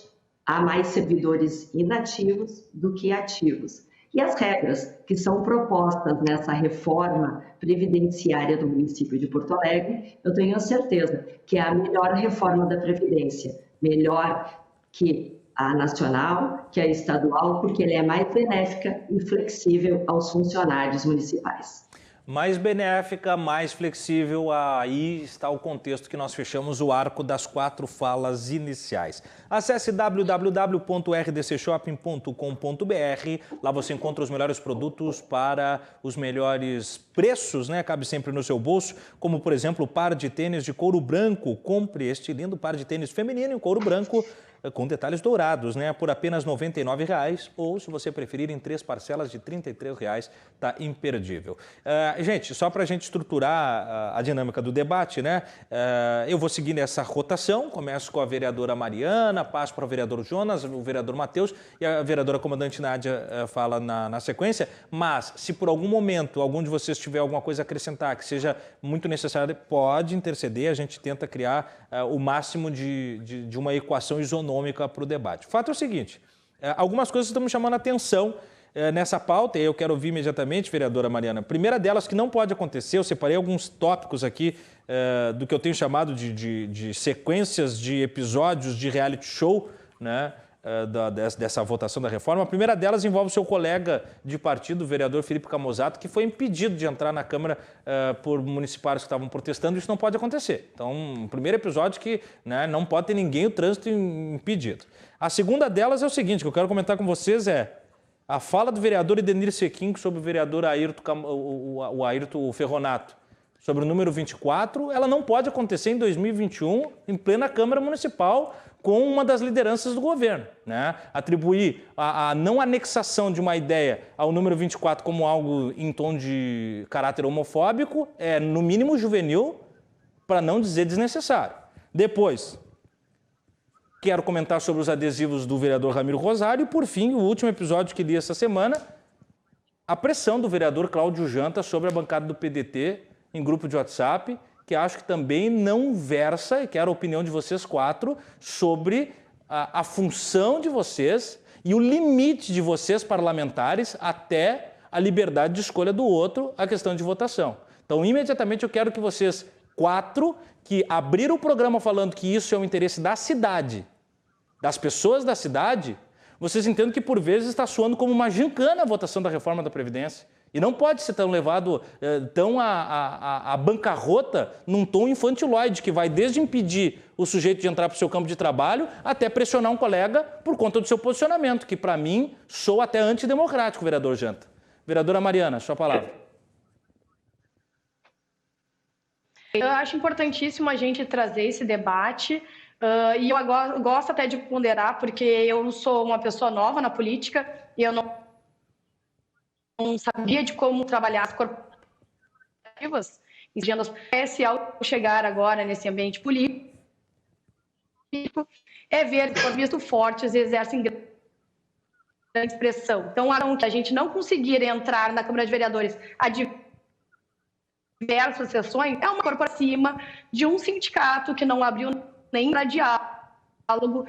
há mais servidores inativos do que ativos. E as regras que são propostas nessa reforma previdenciária do município de Porto Alegre, eu tenho a certeza que é a melhor reforma da Previdência, melhor que a nacional, que a estadual, porque ela é mais benéfica e flexível aos funcionários municipais. Mais benéfica, mais flexível, aí está o contexto que nós fechamos o arco das 4 falas iniciais. Acesse www.rdcshopping.com.br, lá você encontra os melhores produtos para os melhores preços, né? Cabe sempre no seu bolso, como por exemplo o par de tênis de couro branco. Compre este lindo par de tênis feminino em couro branco, com detalhes dourados, né? Por apenas R$ 99,00 ou, se você preferir, em 3 parcelas de R$ 33,00, tá imperdível. Gente, só para a gente estruturar a dinâmica do debate, né? Eu vou seguir nessa rotação, começo com a vereadora Mariana, passo para o vereador Jonas, o vereador Matheus e a vereadora comandante Nádia fala na sequência, mas se por algum momento algum de vocês tiver alguma coisa a acrescentar que seja muito necessária, pode interceder, a gente tenta criar o máximo de uma equação isonômica para o debate. O fato é o seguinte, algumas coisas estão me chamando a atenção nessa pauta, e eu quero ouvir imediatamente, vereadora Mariana. Primeira delas que não pode acontecer, eu separei alguns tópicos aqui do que eu tenho chamado de sequências de episódios de reality show, né, dessa votação da reforma. A primeira delas envolve o seu colega de partido, o vereador Felipe Camozzato, que foi impedido de entrar na Câmara por municipários que estavam protestando. Isso não pode acontecer. Então, o primeiro episódio que, né, não pode ter ninguém o trânsito impedido. A segunda delas é o seguinte, que eu quero comentar com vocês a fala do vereador Edenir Sequim sobre o vereador Ayrton Ferronato, sobre o número 24, ela não pode acontecer em 2021, em plena Câmara Municipal, com uma das lideranças do governo, né? Atribuir a não anexação de uma ideia ao número 24 como algo em tom de caráter homofóbico é, no mínimo, juvenil, para não dizer desnecessário. Depois, quero comentar sobre os adesivos do vereador Ramiro Rosário e, por fim, o último episódio que li essa semana, a pressão do vereador Cláudio Janta sobre a bancada do PDT em grupo de WhatsApp, que acho que também não versa, e quero a opinião de vocês 4, sobre a função de vocês e o limite de vocês, parlamentares, até a liberdade de escolha do outro, a questão de votação. Então, imediatamente, eu quero que vocês 4, que abriram o programa falando que isso é o interesse da cidade, das pessoas da cidade, vocês entendam que, por vezes, está soando como uma gincana a votação da reforma da Previdência. E não pode ser tão levado tão à bancarrota num tom infantiloide, que vai desde impedir o sujeito de entrar para o seu campo de trabalho até pressionar um colega por conta do seu posicionamento, que para mim soa até antidemocrático, vereador Janta. Vereadora Mariana, sua palavra. Eu acho importantíssimo a gente trazer esse debate e eu gosto até de ponderar, porque eu sou uma pessoa nova na política e eu não sabia de como trabalhar as corporativas, ao chegar agora nesse ambiente político, é ver que, por visto, fortes exercem grande expressão. Então, que a gente não conseguir entrar na Câmara de Vereadores a diversas sessões é uma corporação acima de um sindicato que não abriu nem para diálogo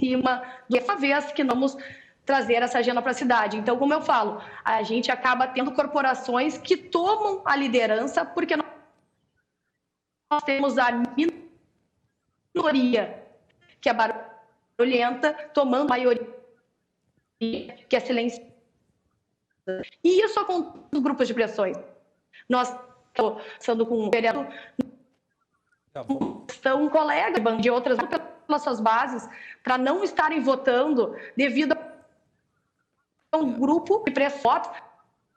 cima da vez que vamos trazer essa agenda para a cidade. Então, como eu falo, a gente acaba tendo corporações que tomam a liderança porque nós temos a minoria que é barulhenta tomando a maioria que é silenciosa. E isso acontece nos grupos de pressões. Nós estamos conversando com um vereador, estão colegas de outras pelas suas bases para não estarem votando devido a um grupo de pressão.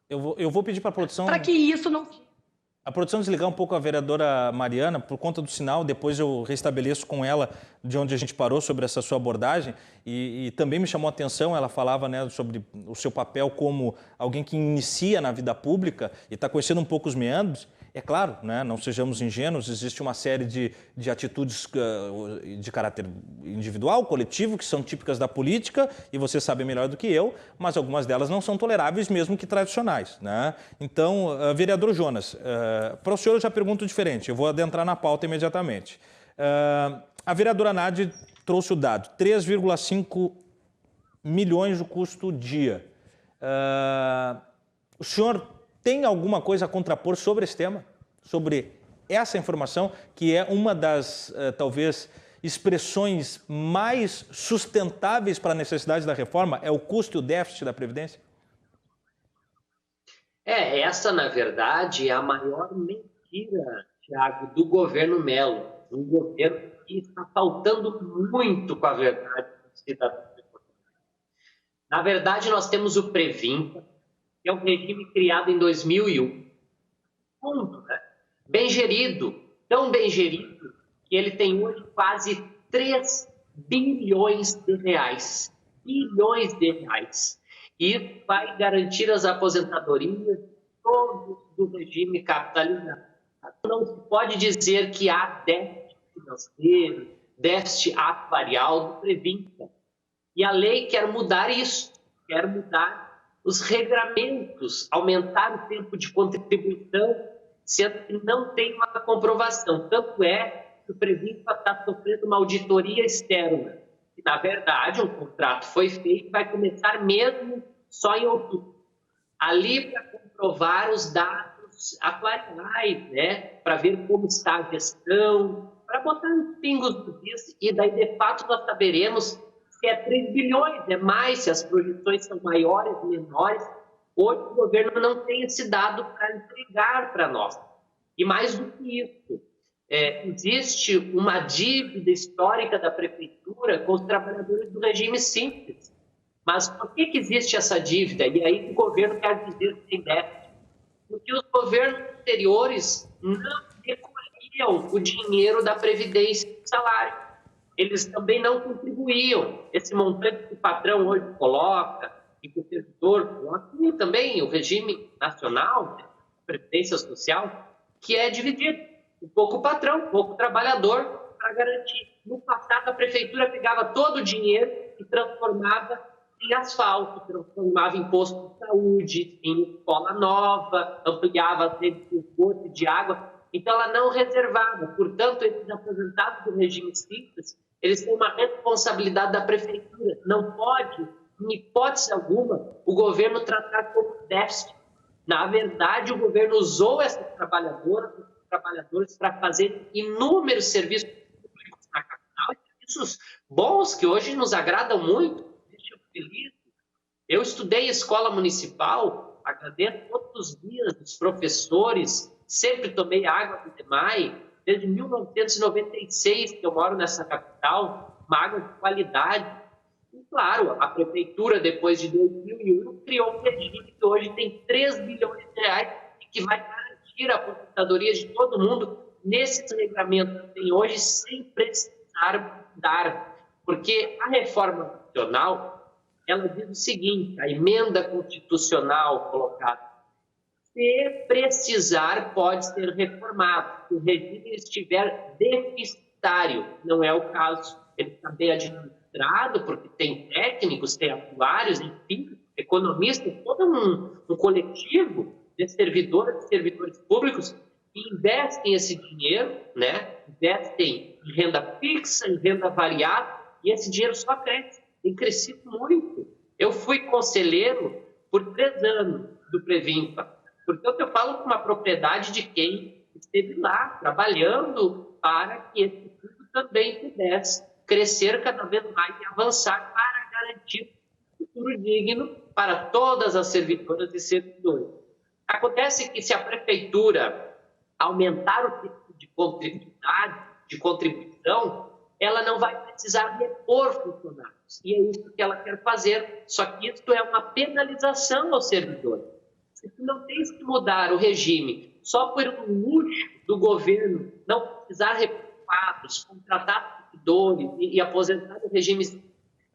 Eu vou pedir para a produção... Para que isso não... A produção desligar um pouco a vereadora Mariana por conta do sinal, depois eu restabeleço com ela de onde a gente parou sobre essa sua abordagem e também me chamou a atenção, ela falava, né, sobre o seu papel como alguém que inicia na vida pública e está conhecendo um pouco os meandros. É claro, né, não sejamos ingênuos, existe uma série de atitudes de caráter individual, coletivo, que são típicas da política, e você sabe melhor do que eu, mas algumas delas não são toleráveis, mesmo que tradicionais, né? Então, vereador Jonas, para o senhor eu já pergunto diferente, eu vou adentrar na pauta imediatamente. A vereadora Nádia trouxe o dado, 3,5 milhões o custo dia. O senhor tem alguma coisa a contrapor sobre esse tema? Sobre essa informação, que é uma das, talvez, expressões mais sustentáveis para a necessidade da reforma? É o custo e o déficit da Previdência? Essa, na verdade, é a maior mentira, Thiago, do governo Mello. Um governo que está faltando muito com a verdade do cidadão. Na verdade, nós temos o Previnta, que é um regime criado em 2001. Ponto, né? Bem gerido, tão bem gerido, que ele tem hoje quase 3 bilhões de reais. Bilhões de reais. E vai garantir as aposentadorias todos do regime capitalizado. Não se pode dizer que há déficit financeiro, déficit atuarial do Previnta. E a lei quer mudar isso, quer mudar os regramentos, aumentar o tempo de contribuição, sendo que não tem uma comprovação. Tanto é que o Previnta está sofrendo uma auditoria externa. E, na verdade, um contrato foi feito e vai começar mesmo só em outubro. Ali para comprovar os dados atuais, né? Para ver como está a gestão, para botar uns pingos do is, e daí, de fato, nós saberemos se é 3 bilhões, é mais, se as projeções são maiores, menores. Hoje o governo não tem esse dado para entregar para nós. E mais do que isso, existe uma dívida histórica da prefeitura com os trabalhadores do regime simples. Mas por que existe essa dívida? E aí o governo quer dizer que tem déficit. Porque os governos anteriores não recolhiam o dinheiro da Previdência e do salário. Eles também não contribuíam. Esse montante que o patrão hoje coloca, e que o servidor coloca, e também o regime nacional, né, Previdência Social, que é dividido. Um pouco o patrão, um pouco o trabalhador, para garantir. No passado, a prefeitura pegava todo o dinheiro e transformava em asfalto, transformava em posto de saúde, em escola nova, ampliava as redes de esgoto e de água. Então, ela não reservava. Portanto, esses aposentados do regime simples, eles têm uma responsabilidade da prefeitura. Não pode, em hipótese alguma, o governo tratar como déficit. Na verdade, o governo usou essas trabalhadores para fazer inúmeros serviços públicos na capital, serviços bons que hoje nos agradam muito. Eu estudei em escola municipal, agradeço todos os dias os professores, sempre tomei água do DEMAI, desde 1996 que eu moro nessa capital, uma água de qualidade. E, claro, a prefeitura, depois de 2001, criou um regime que hoje tem 3 bilhões de reais e que vai garantir a aposentadoria de todo mundo nesses regramentos que tem hoje, sem precisar mudar. Porque a reforma constitucional, ela diz o seguinte, a emenda constitucional colocada, se precisar, pode ser reformado, se o regime estiver deficitário. Não é o caso. Ele está bem administrado, porque tem técnicos, tem atuários, enfim, economistas, todo um coletivo de servidores públicos que investem esse dinheiro, né? Investem em renda fixa, em renda variável, e esse dinheiro só cresce, tem crescido muito. Eu fui conselheiro por 3 anos do Previmpa, portanto eu falo com uma propriedade de quem esteve lá, trabalhando para que esse fundo também pudesse crescer cada vez mais e avançar para garantir um futuro digno para todas as servidoras e servidores. Acontece que se a prefeitura aumentar o tipo de contribuição, ela não vai precisar repor funcionários. E é isso que ela quer fazer, só que isso é uma penalização ao servidor. Se tu não tens que mudar o regime só por um luxo do governo não precisar repor quadros, contratar servidores e aposentar o regime,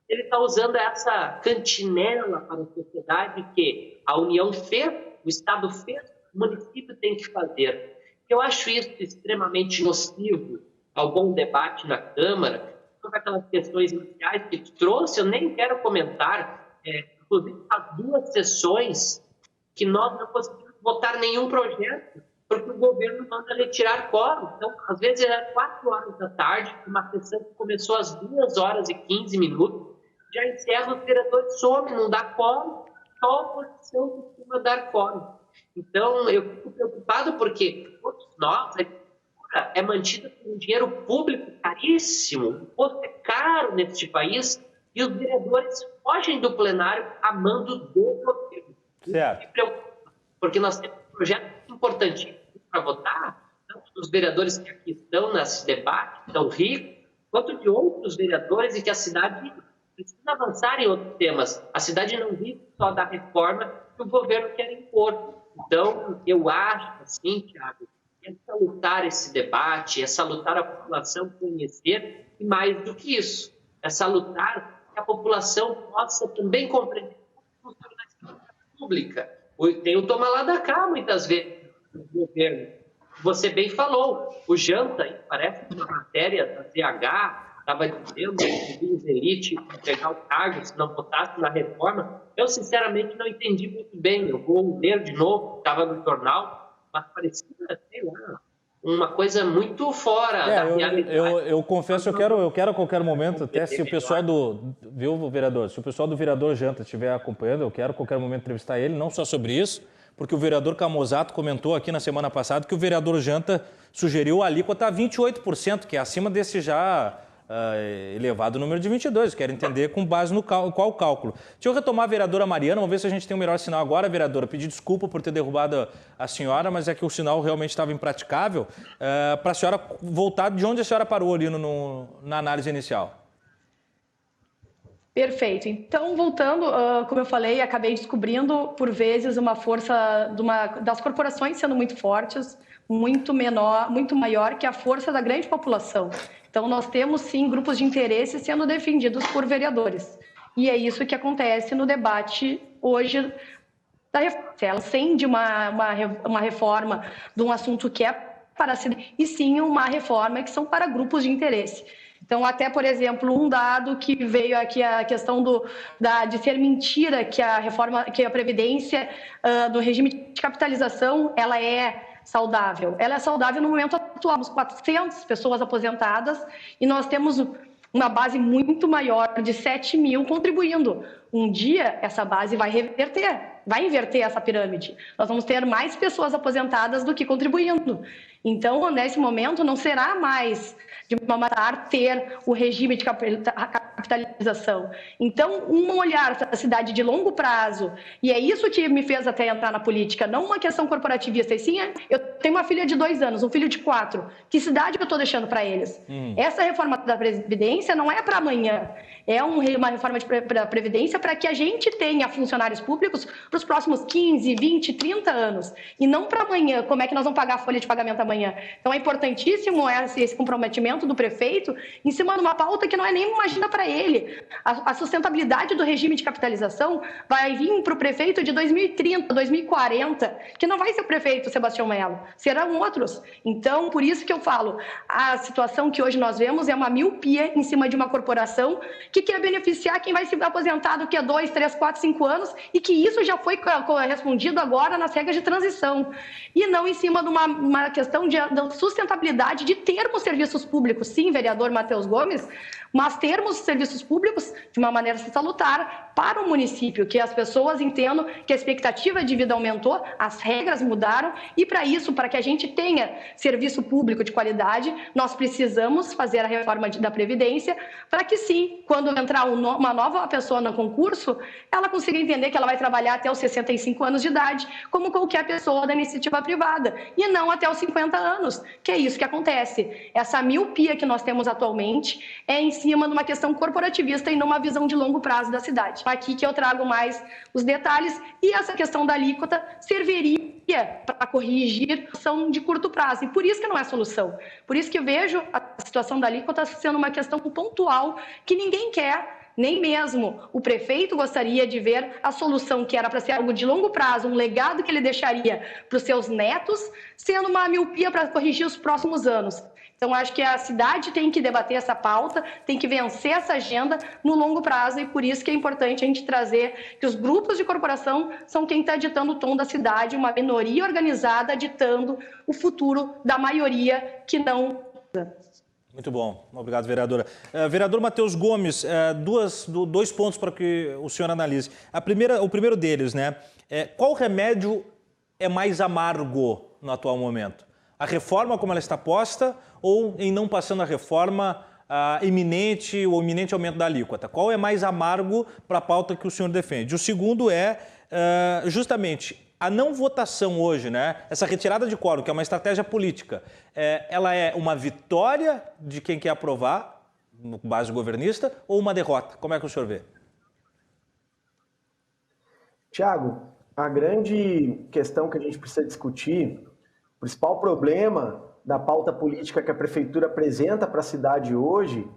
ele está usando essa cantinela para a sociedade que a União fez, o Estado fez, o município tem que fazer. Eu acho isso extremamente nocivo ao bom debate na Câmara, sobre aquelas questões iniciais que tu trouxe, eu nem quero comentar, inclusive as 2 sessões que nós não conseguimos votar nenhum projeto, porque o governo manda retirar quórum. Então, às vezes, era 4 horas da tarde, uma sessão que começou às 2h15, já encerra, os vereadores somem, não dá quórum, só a oposição costuma dar quórum. Então, eu fico preocupado porque todos nós, a agricultura é mantida por um dinheiro público caríssimo, o imposto é caro neste país, e os vereadores fogem do plenário a mando do governo. Certo. Isso me preocupa, porque nós temos um projeto importantíssimo para votar, tanto dos vereadores que aqui estão nesse debate, tão rico, quanto de outros vereadores, e que a cidade precisa avançar em outros temas. A cidade não vive só da reforma que o governo quer impor. Então, eu acho, assim, Thiago, é salutar esse debate, é salutar a população conhecer, e mais do que isso, é salutar que a população possa também compreender o funciona da escola pública. Tem o toma lá da cá, muitas vezes, do governo. Você bem falou, o Janta, parece uma matéria da CH, estava dizendo que os elite entregar o cargo se não votasse na reforma. Eu, sinceramente, não entendi muito bem. Eu vou ler de novo, estava no jornal, mas parecia, sei lá, uma coisa muito fora da realidade. Eu confesso, eu quero a qualquer momento, até se o pessoal viu, vereador, se o pessoal do vereador Janta estiver acompanhando, eu quero a qualquer momento entrevistar ele, não só sobre isso, porque o vereador Camozato comentou aqui na semana passada que o vereador Janta sugeriu a alíquota a 28%, que é acima desse já elevado número de 22. Quero entender com base no qual cálculo. Deixa eu retomar a vereadora Mariana, vamos ver se a gente tem um melhor sinal agora, vereadora. Pedir desculpa por ter derrubado a senhora, mas é que o sinal realmente estava impraticável. Para a senhora voltar de onde a senhora parou ali na análise inicial. Perfeito. Então, voltando, como eu falei, acabei descobrindo, por vezes, uma força das corporações sendo muito fortes, muito maior que a força da grande população. Então, nós temos, sim, grupos de interesse sendo defendidos por vereadores. E é isso que acontece no debate hoje da reforma. Ela acende uma reforma de um assunto que é para a cidade, e sim uma reforma que são para grupos de interesse. Então, até, por exemplo, um dado que veio aqui, a questão de ser mentira que a Previdência do regime de capitalização, ela é saudável. Ela é saudável no momento atual. Temos 400 pessoas aposentadas e nós temos uma base muito maior de 7 mil contribuindo. Um dia, essa base vai inverter essa pirâmide. Nós vamos ter mais pessoas aposentadas do que contribuindo. Então, nesse momento, não será mais de matar ter o regime de capitalização. Então, um olhar para a cidade de longo prazo, e é isso que me fez até entrar na política, não uma questão corporativista, e sim, eu tenho uma filha de 2 anos, um filho de 4, que cidade que eu estou deixando para eles? Essa reforma da Previdência não é para amanhã, é uma reforma da Previdência para que a gente tenha funcionários públicos para os próximos 15, 20, 30 anos, e não para amanhã, como é que nós vamos pagar a folha de pagamento amanhã. Então, é importantíssimo esse comprometimento do prefeito em cima de uma pauta que não é nem uma agenda para ele. A sustentabilidade do regime de capitalização vai vir para o prefeito de 2030, 2040, que não vai ser o prefeito Sebastião Melo, serão outros. Então, por isso que eu falo, a situação que hoje nós vemos é uma miopia em cima de uma corporação que quer beneficiar quem vai se aposentar daqui a 2, 3, 4, 5 anos e que isso já foi respondido agora nas regras de transição. E não em cima de uma questão de sustentabilidade de termos serviços públicos. Sim, vereador Matheus Gomes, mas termos serviços públicos de uma maneira salutar para o município, que as pessoas entendam que a expectativa de vida aumentou, as regras mudaram e para isso, para que a gente tenha serviço público de qualidade, nós precisamos fazer a reforma da Previdência para que sim, quando entrar uma nova pessoa no concurso, ela consiga entender que ela vai trabalhar até os 65 anos de idade, como qualquer pessoa da iniciativa privada, e não até os 50 anos, que é isso que acontece. Essa miopia que nós temos atualmente é em cima de uma questão corporativista e não uma visão de longo prazo da cidade. Aqui que eu trago mais os detalhes, e essa questão da alíquota serviria para corrigir a ação de curto prazo, e por isso que não é solução. Por isso que eu vejo a situação da alíquota sendo uma questão pontual que ninguém quer, nem mesmo o prefeito gostaria de ver a solução que era para ser algo de longo prazo, um legado que ele deixaria para os seus netos, sendo uma miopia para corrigir os próximos anos. Então, acho que a cidade tem que debater essa pauta, tem que vencer essa agenda no longo prazo, e por isso que é importante a gente trazer que os grupos de corporação são quem está ditando o tom da cidade, uma minoria organizada ditando o futuro da maioria que não... Muito bom. Obrigado, vereadora. Vereador Matheus Gomes, dois pontos para que o senhor analise. O primeiro deles, né? Qual remédio é mais amargo no atual momento? A reforma como ela está posta ou, em não passando a reforma, o iminente aumento da alíquota? Qual é mais amargo para a pauta que o senhor defende? O segundo é justamente a não votação hoje, né? Essa retirada de quórum, que é uma estratégia política, ela é uma vitória de quem quer aprovar, no base governista, ou uma derrota? Como é que o senhor vê? Tiago, a grande questão que a gente precisa discutir, o principal problema da pauta política que a prefeitura apresenta para a cidade hoje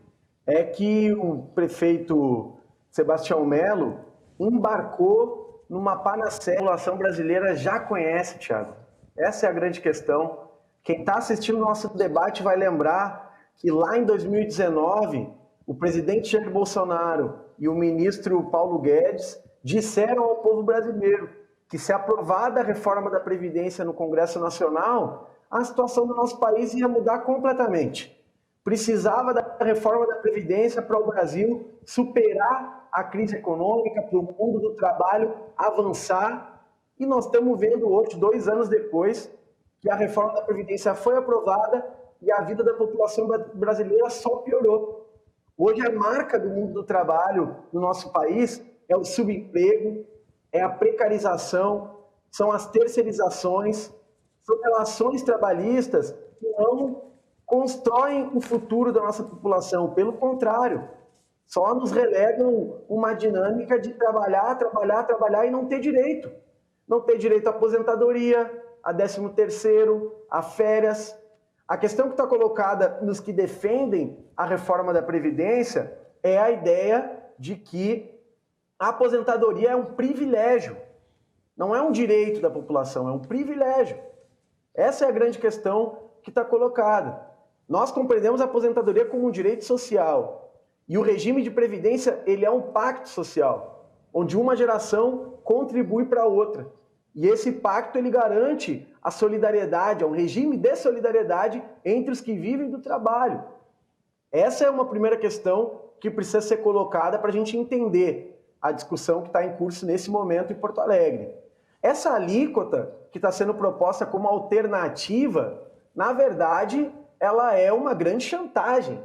é que o prefeito Sebastião Melo embarcou numa panacea que a população brasileira já conhece, Tiago. Essa é a grande questão. Quem está assistindo o nosso debate vai lembrar que lá em 2019, o presidente Jair Bolsonaro e o ministro Paulo Guedes disseram ao povo brasileiro que, se aprovada a reforma da Previdência no Congresso Nacional, a situação do nosso país ia mudar completamente. Precisava da reforma da Previdência para o Brasil superar a crise econômica, para o mundo do trabalho avançar. E nós estamos vendo hoje, 2 anos depois, que a reforma da Previdência foi aprovada e a vida da população brasileira só piorou. Hoje a marca do mundo do trabalho no nosso país é o subemprego, é a precarização, são as terceirizações, são relações trabalhistas que não constroem o futuro da nossa população. Pelo contrário, só nos relegam uma dinâmica de trabalhar e não ter direito. Não ter direito à aposentadoria, a 13º, a férias. A questão que está colocada nos que defendem a reforma da Previdência é a ideia de que a aposentadoria é um privilégio. Não é um direito da população, é um privilégio. Essa é a grande questão que está colocada. Nós compreendemos a aposentadoria como um direito social. E o regime de previdência, ele é um pacto social, onde uma geração contribui para a outra. E esse pacto, ele garante a solidariedade, é um regime de solidariedade entre os que vivem do trabalho. Essa é uma primeira questão que precisa ser colocada para a gente entender a discussão que está em curso nesse momento em Porto Alegre. Essa alíquota que está sendo proposta como alternativa, na verdade, ela é uma grande chantagem.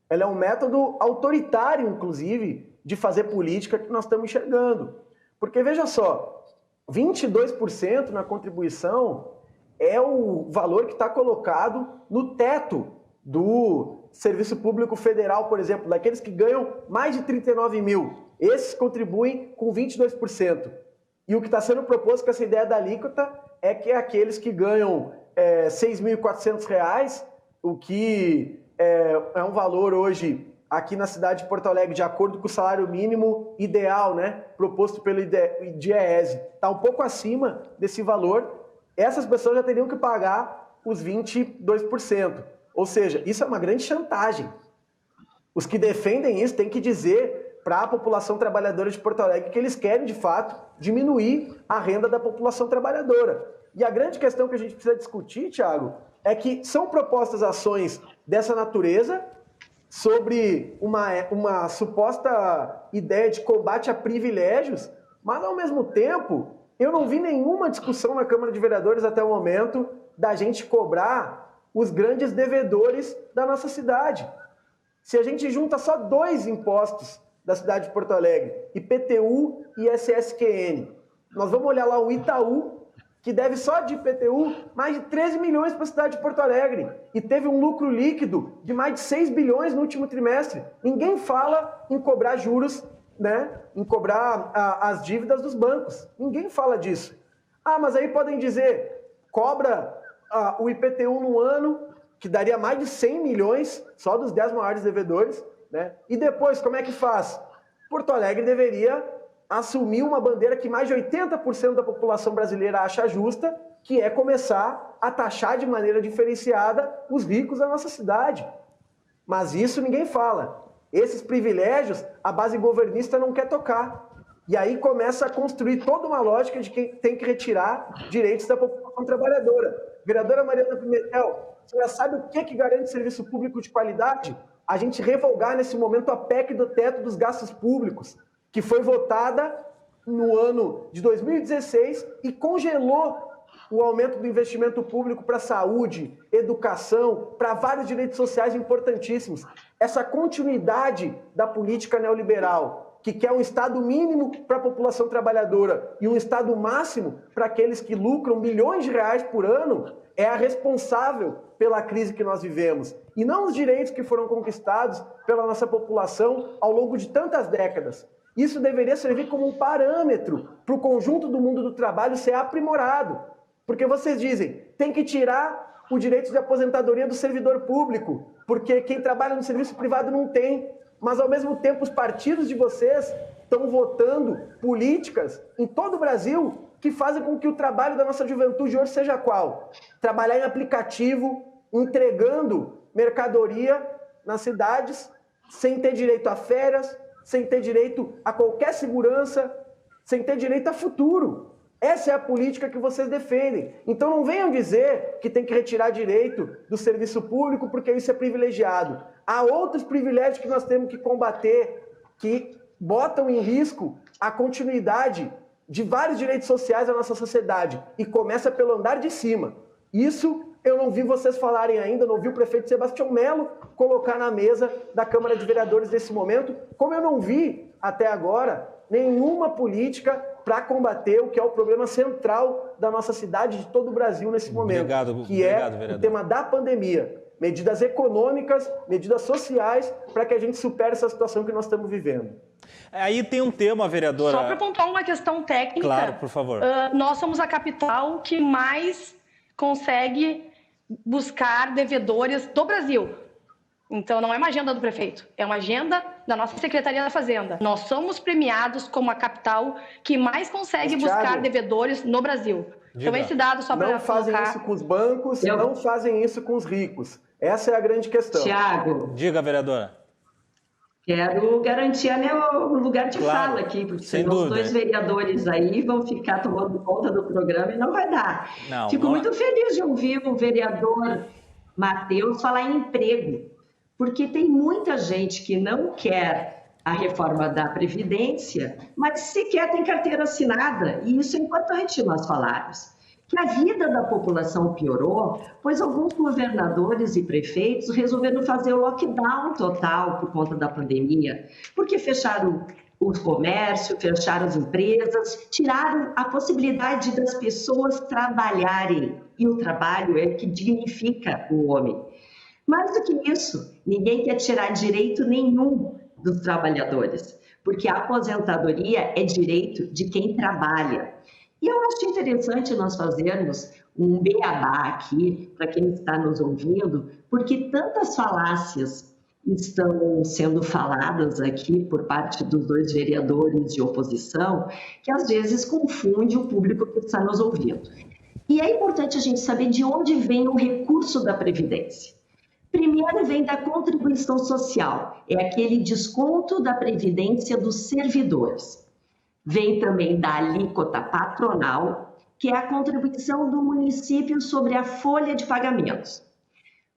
Ela é um método autoritário, inclusive, de fazer política que nós estamos enxergando. Porque, veja só, 22% na contribuição é o valor que está colocado no teto do Serviço Público Federal, por exemplo, daqueles que ganham mais de 39 mil. Esses contribuem com 22%. E o que está sendo proposto com essa ideia da alíquota é que aqueles que ganham R$ 6.400, o que é um valor hoje aqui na cidade de Porto Alegre, de acordo com o salário mínimo ideal, né, proposto pelo DIEESE, está um pouco acima desse valor. Essas pessoas já teriam que pagar os 22%. Ou seja, isso é uma grande chantagem. Os que defendem isso têm que dizer para a população trabalhadora de Porto Alegre que eles querem, de fato, diminuir a renda da população trabalhadora. E a grande questão que a gente precisa discutir, Thiago, é que são propostas ações dessa natureza sobre uma suposta ideia de combate a privilégios, mas, ao mesmo tempo, eu não vi nenhuma discussão na Câmara de Vereadores até o momento da gente cobrar os grandes devedores da nossa cidade. Se a gente junta só 2 impostos da cidade de Porto Alegre, IPTU e SSQN, nós vamos olhar lá o Itaú, que deve só de IPTU mais de 13 milhões para a cidade de Porto Alegre e teve um lucro líquido de mais de 6 bilhões no último trimestre. Ninguém fala em cobrar juros, né? Em cobrar as dívidas dos bancos. Ninguém fala disso. Ah, mas aí podem dizer, cobra o IPTU no ano, que daria mais de 100 milhões só dos 10 maiores devedores, né? E depois, como é que faz? Porto Alegre deveria assumir uma bandeira que mais de 80% da população brasileira acha justa, que é começar a taxar de maneira diferenciada os ricos da nossa cidade. Mas isso ninguém fala. Esses privilégios, a base governista não quer tocar. E aí começa a construir toda uma lógica de que tem que retirar direitos da população trabalhadora. Vereadora Mariana Pimentel, você já sabe o que garante serviço público de qualidade? A gente revogar nesse momento a PEC do teto dos gastos públicos, que foi votada no ano de 2016 e congelou o aumento do investimento público para saúde, educação, para vários direitos sociais importantíssimos. Essa continuidade da política neoliberal, que quer um Estado mínimo para a população trabalhadora e um Estado máximo para aqueles que lucram bilhões de reais por ano, é a responsável pela crise que nós vivemos. E não os direitos que foram conquistados pela nossa população ao longo de tantas décadas. Isso deveria servir como um parâmetro para o conjunto do mundo do trabalho ser aprimorado. Porque vocês dizem, tem que tirar o direito de aposentadoria do servidor público, porque quem trabalha no serviço privado não tem. Mas, ao mesmo tempo, os partidos de vocês estão votando políticas em todo o Brasil que fazem com que o trabalho da nossa juventude hoje seja qual? Trabalhar em aplicativo, entregando mercadoria nas cidades, sem ter direito a férias, sem ter direito a qualquer segurança, sem ter direito a futuro. Essa é a política que vocês defendem. Então não venham dizer que tem que retirar direito do serviço público porque isso é privilegiado. Há outros privilégios que nós temos que combater, que botam em risco a continuidade de vários direitos sociais da nossa sociedade. E começa pelo andar de cima. Isso eu não vi vocês falarem ainda, não vi o prefeito Sebastião Melo colocar na mesa da Câmara de Vereadores nesse momento, como eu não vi, até agora, nenhuma política para combater o que é o problema central da nossa cidade, de todo o Brasil nesse momento, que é o tema da pandemia. Medidas econômicas, medidas sociais, para que a gente supere essa situação que nós estamos vivendo. Aí tem um tema, vereadora... Só para pontuar uma questão técnica... Claro, por favor. Nós somos a capital que mais consegue buscar devedores do Brasil. Então, não é uma agenda do prefeito, é uma agenda da nossa Secretaria da Fazenda. Nós somos premiados como a capital que mais consegue buscar devedores no Brasil. Diga. Então, esse dado só para Não fazem isso com os bancos, não fazem isso com os ricos. Essa é a grande questão. Tiago. Diga, vereadora. Quero garantir meu lugar de fala aqui, porque senão os 2 vereadores aí vão ficar tomando conta do programa e não vai dar. Fico muito feliz de ouvir o vereador Matheus falar em emprego, porque tem muita gente que não quer a reforma da Previdência, mas sequer tem carteira assinada, e isso é importante nós falarmos. Que a vida da população piorou, pois alguns governadores e prefeitos resolveram fazer o lockdown total por conta da pandemia, porque fecharam o comércio, fecharam as empresas, tiraram a possibilidade das pessoas trabalharem, e o trabalho é o que dignifica o homem. Mais do que isso, ninguém quer tirar direito nenhum dos trabalhadores, porque a aposentadoria é direito de quem trabalha. E eu acho interessante nós fazermos um beabá aqui, para quem está nos ouvindo, porque tantas falácias estão sendo faladas aqui por parte dos 2 vereadores de oposição, que às vezes confunde o público que está nos ouvindo. E é importante a gente saber de onde vem o recurso da Previdência. Primeiro vem da contribuição social, é aquele desconto da Previdência dos servidores. Vem também da alíquota patronal, que é a contribuição do município sobre a folha de pagamentos.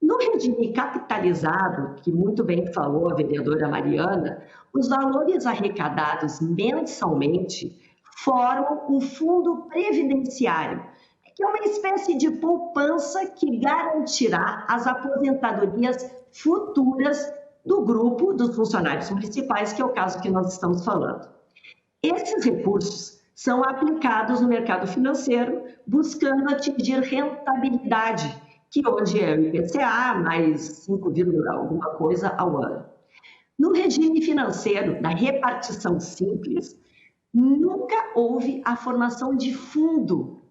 No regime capitalizado, que muito bem falou a vereadora Mariana, os valores arrecadados mensalmente formam o fundo previdenciário, que é uma espécie de poupança que garantirá as aposentadorias futuras do grupo dos funcionários municipais, que é o caso que nós estamos falando. Esses recursos são aplicados no mercado financeiro, buscando atingir rentabilidade, que hoje é o IPCA, mais 5, alguma coisa ao ano. No regime financeiro da repartição simples, nunca houve a formação de fundo,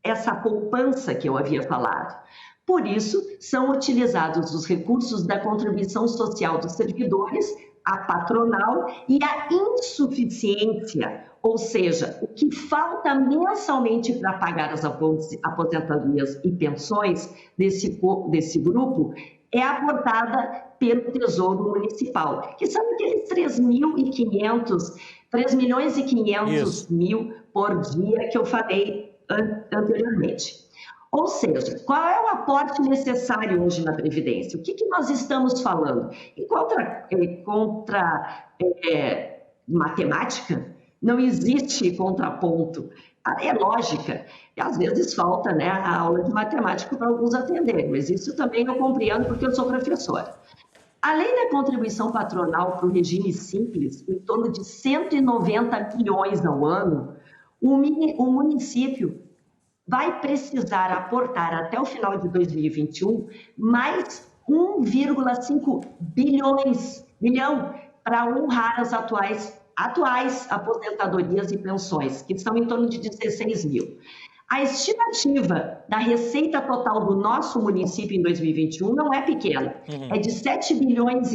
essa poupança que eu havia falado. Por isso, são utilizados os recursos da contribuição social dos servidores, a patronal e a insuficiência, ou seja, o que falta mensalmente para pagar as aposentadorias e pensões desse grupo é aportada pelo Tesouro Municipal, que são aqueles 3 milhões e 500 mil por dia que eu falei anteriormente. Ou seja, qual é o aporte necessário hoje na Previdência? O que nós estamos falando? E contra matemática, não existe contraponto. É lógica. E às vezes falta, né, a aula de matemática para alguns atenderem, mas isso também eu compreendo porque eu sou professora. Além da contribuição patronal para o regime simples, em torno de 190 milhões ao ano, o município vai precisar aportar até o final de 2021 mais 1,5 bilhão para honrar as atuais aposentadorias e pensões, que estão em torno de 16 mil. A estimativa da receita total do nosso município em 2021 não é pequena, é de 7,5 bilhões,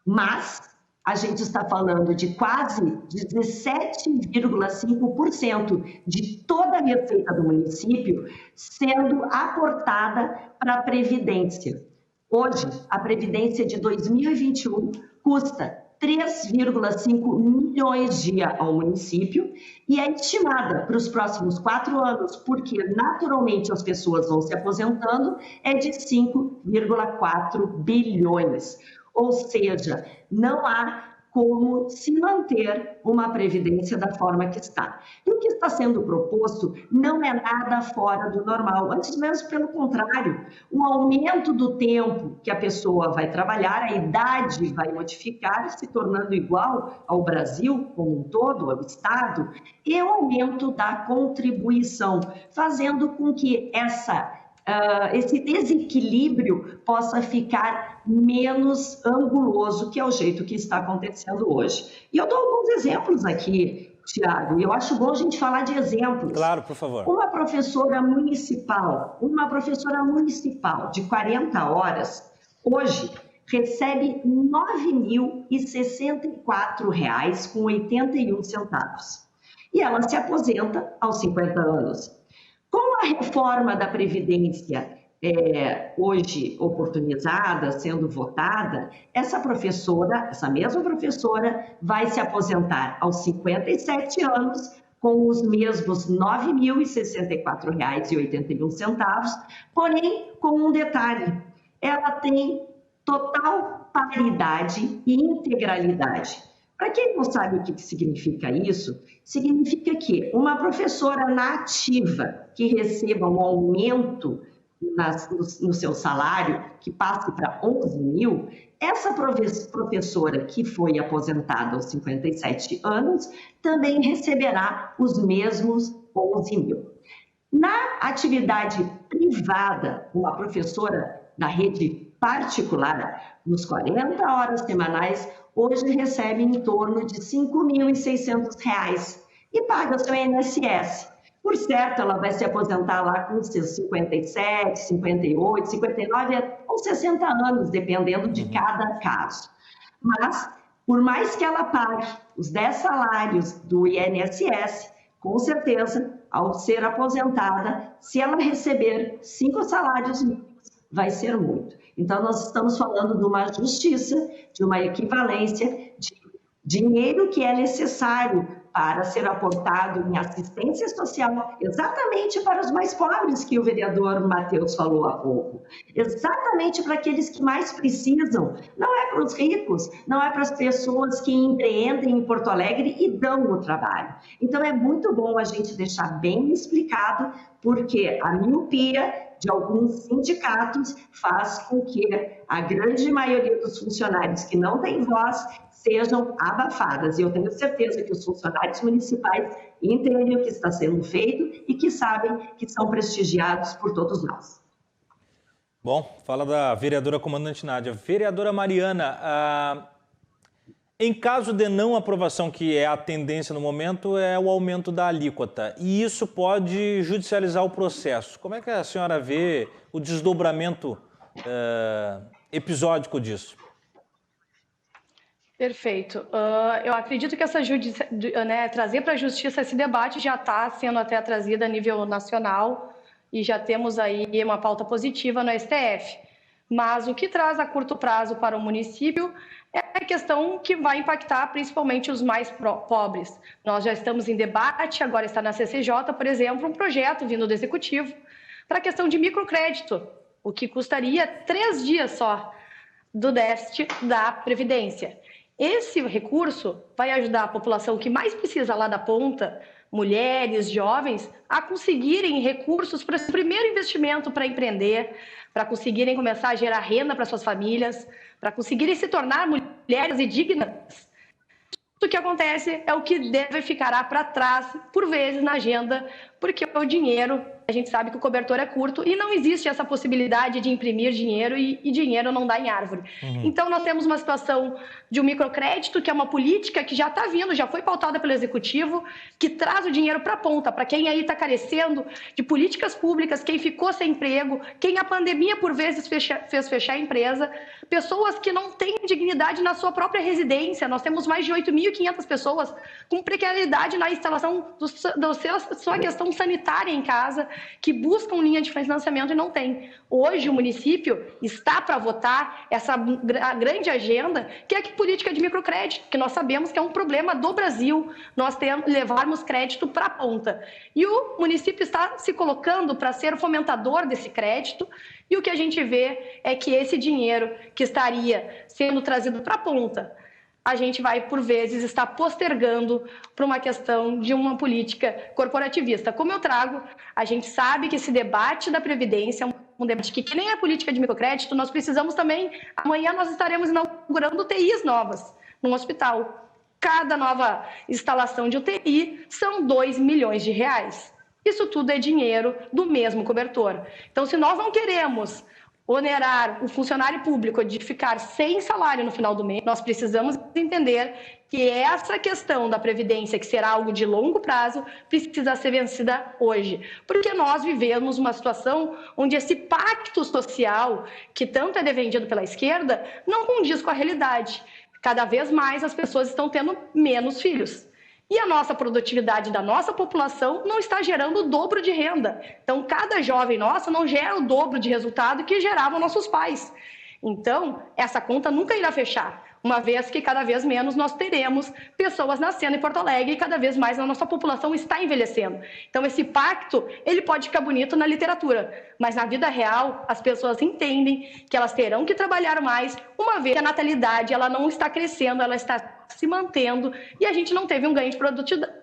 mas a gente está falando de quase 17,5% de toda a receita do município sendo aportada para a Previdência. Hoje, a Previdência de 2021 custa 3,5 milhões dia ao município e é estimada para os próximos 4 anos, porque naturalmente as pessoas vão se aposentando, é de 5,4 bilhões. Ou seja, não há como se manter uma previdência da forma que está. E o que está sendo proposto não é nada fora do normal, antes mesmo pelo contrário, um aumento do tempo que a pessoa vai trabalhar, a idade vai modificar, se tornando igual ao Brasil como um todo, ao Estado, e o aumento da contribuição, fazendo com que esse desequilíbrio possa ficar menos anguloso, que é o jeito que está acontecendo hoje. E eu dou alguns exemplos aqui, Tiago, e eu acho bom a gente falar de exemplos. Claro, por favor. Uma professora municipal de 40 horas, hoje, recebe R$ 9.064,81. E ela se aposenta aos 50 anos. Com a reforma da Previdência hoje oportunizada, sendo votada, essa mesma professora, vai se aposentar aos 57 anos com os mesmos R$ 9.064,81, porém com um detalhe, ela tem total paridade e integralidade. Para quem não sabe o que significa isso, significa que uma professora na ativa que receba um aumento no seu salário, que passe para 11 mil, essa professora que foi aposentada aos 57 anos também receberá os mesmos 11 mil. Na atividade privada, uma professora da rede particular, nos 40 horas semanais, hoje recebe em torno de R$ 5.600 e paga seu INSS. Por certo, ela vai se aposentar lá com seus 57, 58, 59 ou 60 anos, dependendo de cada caso. Mas, por mais que ela pague os 10 salários do INSS, com certeza, ao ser aposentada, se ela receber 5 salários mínimos, vai ser muito. Então, nós estamos falando de uma justiça, de uma equivalência dinheiro que é necessário para ser aportado em assistência social, exatamente para os mais pobres, que o vereador Matheus falou há pouco, exatamente para aqueles que mais precisam, não é para os ricos, não é para as pessoas que empreendem em Porto Alegre e dão o trabalho. Então é muito bom a gente deixar bem explicado, porque a miopia de alguns sindicatos faz com que a grande maioria dos funcionários que não têm voz sejam abafadas. E eu tenho certeza que os funcionários municipais entendem o que está sendo feito e que sabem que são prestigiados por todos nós. Bom, fala da vereadora comandante Nádia. Vereadora Mariana, em caso de não aprovação, que é a tendência no momento, é o aumento da alíquota. E isso pode judicializar o processo. Como é que a senhora vê o desdobramento episódico disso? Perfeito. Eu acredito que essa trazer para a justiça esse debate já está sendo até trazido a nível nacional e já temos aí uma pauta positiva no STF. Mas o que traz a curto prazo para o município é a questão que vai impactar principalmente os mais pobres. Nós já estamos em debate, agora está na CCJ, por exemplo, um projeto vindo do Executivo para a questão de microcrédito, o que custaria 3 dias só do déficit da Previdência. Esse recurso vai ajudar a população que mais precisa lá da ponta, mulheres, jovens, a conseguirem recursos para esse primeiro investimento para empreender, para conseguirem começar a gerar renda para suas famílias, para conseguirem se tornar mulheres e dignas. Tudo que acontece é o que deve ficar para trás, por vezes, na agenda, porque o dinheiro, a gente sabe que o cobertor é curto e não existe essa possibilidade de imprimir dinheiro e dinheiro não dá em árvore. Então, nós temos uma situação de um microcrédito, que é uma política que já está vindo, já foi pautada pelo Executivo, que traz o dinheiro para a ponta, para quem aí está carecendo de políticas públicas, quem ficou sem emprego, quem a pandemia, por vezes, fez fechar a empresa, pessoas que não têm dignidade na sua própria residência. Nós temos mais de 8.500 pessoas com precariedade na instalação da sua questão sanitária em casa, que buscam linha de financiamento e não tem. Hoje o município está para votar essa grande agenda, que é a política de microcrédito, que nós sabemos que é um problema do Brasil, nós levarmos crédito para a ponta. E o município está se colocando para ser o fomentador desse crédito, e o que a gente vê é que esse dinheiro que estaria sendo trazido para a ponta, a gente vai, por vezes, estar postergando para uma questão de uma política corporativista. Como eu trago, a gente sabe que esse debate da Previdência é um debate que nem a política de microcrédito, nós precisamos também, amanhã nós estaremos inaugurando UTIs novas no hospital. Cada nova instalação de UTI são 2 milhões de reais. Isso tudo é dinheiro do mesmo cobertor. Então, se nós não queremos onerar o funcionário público de ficar sem salário no final do mês, nós precisamos entender que essa questão da Previdência, que será algo de longo prazo, precisa ser vencida hoje. Porque nós vivemos uma situação onde esse pacto social, que tanto é defendido pela esquerda, não condiz com a realidade. Cada vez mais as pessoas estão tendo menos filhos. E a nossa produtividade da nossa população não está gerando o dobro de renda. Então, cada jovem nosso não gera o dobro de resultado que geravam nossos pais. Então, essa conta nunca irá fechar, uma vez que cada vez menos nós teremos pessoas nascendo em Porto Alegre e cada vez mais a nossa população está envelhecendo. Então, esse pacto, ele pode ficar bonito na literatura, mas na vida real, as pessoas entendem que elas terão que trabalhar mais, uma vez que a natalidade ela não está crescendo, ela está se mantendo e a gente não teve um ganho de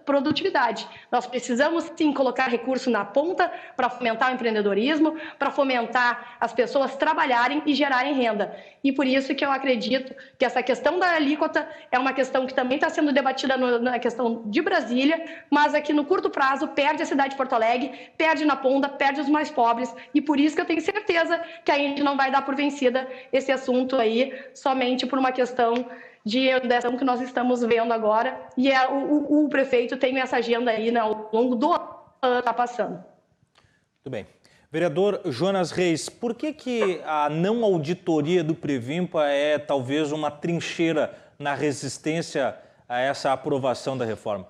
produtividade. Nós precisamos, sim, colocar recurso na ponta para fomentar o empreendedorismo, para fomentar as pessoas trabalharem e gerarem renda. E por isso que eu acredito que essa questão da alíquota é uma questão que também está sendo debatida na questão de Brasília, mas aqui no curto prazo perde a cidade de Porto Alegre, perde na ponta, perde os mais pobres, e por isso que eu tenho certeza que a gente não vai dar por vencida esse assunto aí, somente por uma questão de eleição que nós estamos vendo agora, e o prefeito tem essa agenda aí, né, ao longo do ano que está passando. Muito bem. Vereador Jonas Reis, por que a não auditoria do Previmpa é talvez uma trincheira na resistência a essa aprovação da reforma?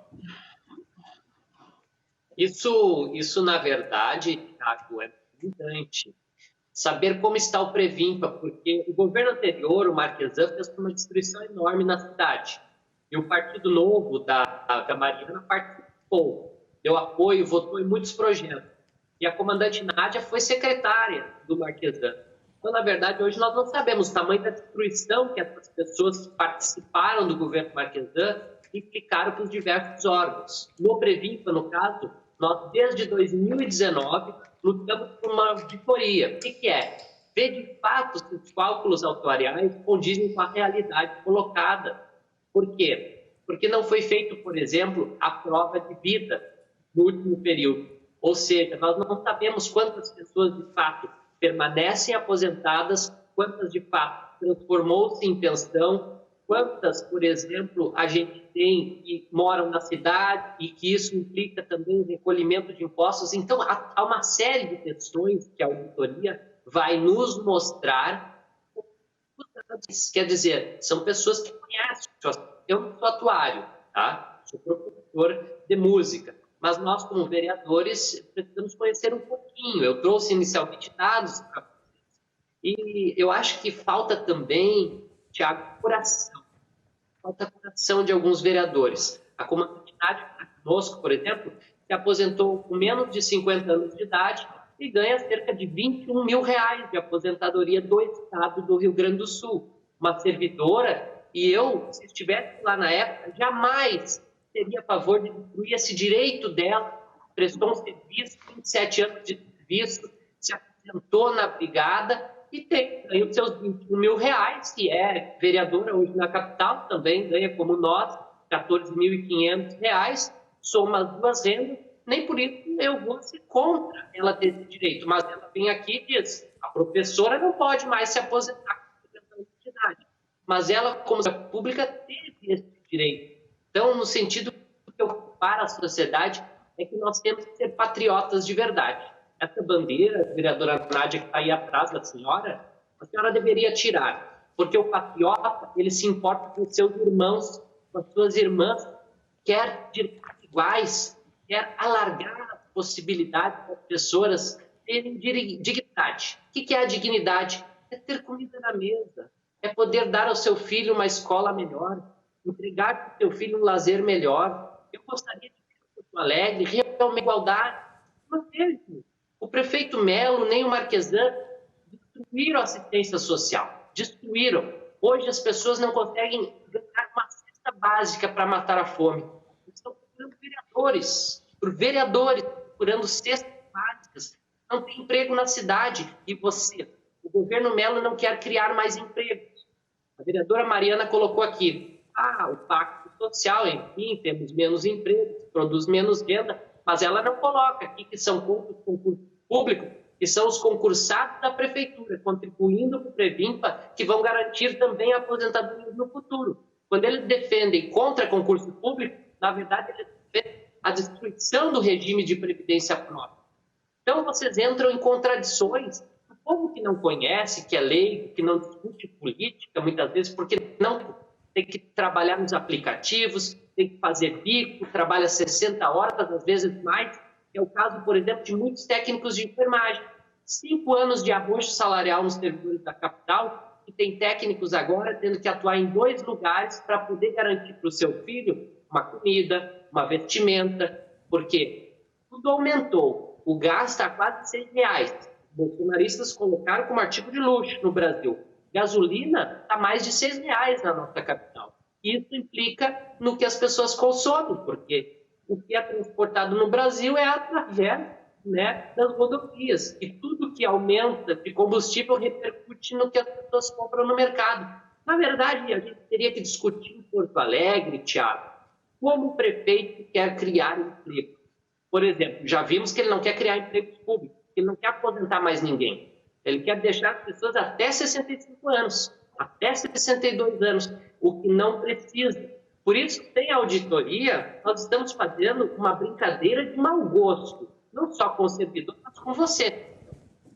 Isso na verdade, Thiago, é importante. Saber como está o Previmpa, porque o governo anterior, o Marquesan, fez uma destruição enorme na cidade. E o Partido Novo da Mariana participou, deu apoio, votou em muitos projetos. E a comandante Nádia foi secretária do Marquesan. Então, na verdade, hoje nós não sabemos o tamanho da destruição que essas pessoas que participaram do governo Marquesan implicaram para os diversos órgãos. No Previmpa, no caso, nós, desde 2019, lutamos por uma auditoria. O que é? Ver de fato se os cálculos atuariais condizem com a realidade colocada. Por quê? Porque não foi feito, por exemplo, a prova de vida no último período. Ou seja, nós não sabemos quantas pessoas, de fato, permanecem aposentadas, quantas, de fato, transformou-se em pensão, quantas, por exemplo, a gente tem que moram na cidade e que isso implica também o recolhimento de impostos. Então, há uma série de questões que a auditoria vai nos mostrar. Quer dizer, são pessoas que conhecem. Eu não sou atuário, tá? Sou professor de música. Mas nós, como vereadores, precisamos conhecer um pouquinho. Eu trouxe inicialmente dados para vocês. E eu acho que falta também, Tiago, coração. Falta coração de alguns vereadores. A comandante Nádia conosco, por exemplo, se aposentou com menos de 50 anos de idade e ganha cerca de R$21 mil de aposentadoria do estado do Rio Grande do Sul. Uma servidora, e eu, se estivesse lá na época, jamais teria a favor de incluir esse direito dela, prestou um serviço, 27 anos de serviço, se aposentou na brigada e ganha os seus R$21 mil, que é vereadora hoje na capital, também ganha como nós, R$14.500, soma as duas rendas, nem por isso eu vou ser contra ela ter esse direito, mas ela vem aqui e diz, a professora não pode mais se aposentar com 50 anos de idade, mas ela, como pública, teve esse direito. Então, no sentido de ocupar a sociedade, é que nós temos que ser patriotas de verdade. Essa bandeira, a vereadora Nádia, que está aí atrás da senhora, a senhora deveria tirar, porque o patriota, ele se importa com seus irmãos, com as suas irmãs, quer direitos iguais, quer alargar as possibilidades das pessoas terem dignidade. O que é a dignidade? É ter comida na mesa, é poder dar ao seu filho uma escola melhor, entregar para o seu filho um lazer melhor. Eu gostaria de ver em Porto Alegre realmente igualdade. Não teve. O prefeito Melo, nem o Marquesan destruíram a assistência social. Destruíram. Hoje as pessoas não conseguem ganhar uma cesta básica para matar a fome. Estão procurando vereadores procurando cestas básicas. Não tem emprego na cidade. E você, o governo Melo não quer criar mais empregos. A vereadora Mariana colocou aqui, o pacto social, enfim, temos menos empregos, produz menos renda, mas ela não coloca aqui que são concursos públicos, que são os concursados da prefeitura, contribuindo para o Previmpa, que vão garantir também a aposentadoria no futuro. Quando eles defendem contra concurso público, na verdade, eles defendem a destruição do regime de previdência própria. Então, vocês entram em contradições. O povo que não conhece, que é leigo, que não discute política, muitas vezes, porque não tem que trabalhar nos aplicativos, tem que fazer bico, trabalha 60 horas, às vezes mais. É o caso, por exemplo, de muitos técnicos de enfermagem. 5 anos de arroxo salarial nos servidores da capital, e tem técnicos agora tendo que atuar em 2 lugares para poder garantir para o seu filho uma comida, uma vestimenta, porque tudo aumentou. O gás está quase R$6. Os bolsonaristas colocaram como artigo de luxo no Brasil. Gasolina está mais de R$6 na nossa capital. Isso implica no que as pessoas consomem, porque o que é transportado no Brasil é através, das rodovias. E tudo que aumenta de combustível repercute no que as pessoas compram no mercado. Na verdade, a gente teria que discutir em Porto Alegre, Thiago, como o prefeito quer criar emprego. Por exemplo, já vimos que ele não quer criar empregos públicos, ele não quer aposentar mais ninguém. Ele quer deixar as pessoas até 65 anos, até 62 anos, o que não precisa. Por isso, sem auditoria, nós estamos fazendo uma brincadeira de mau gosto, não só com o servidor, mas com você.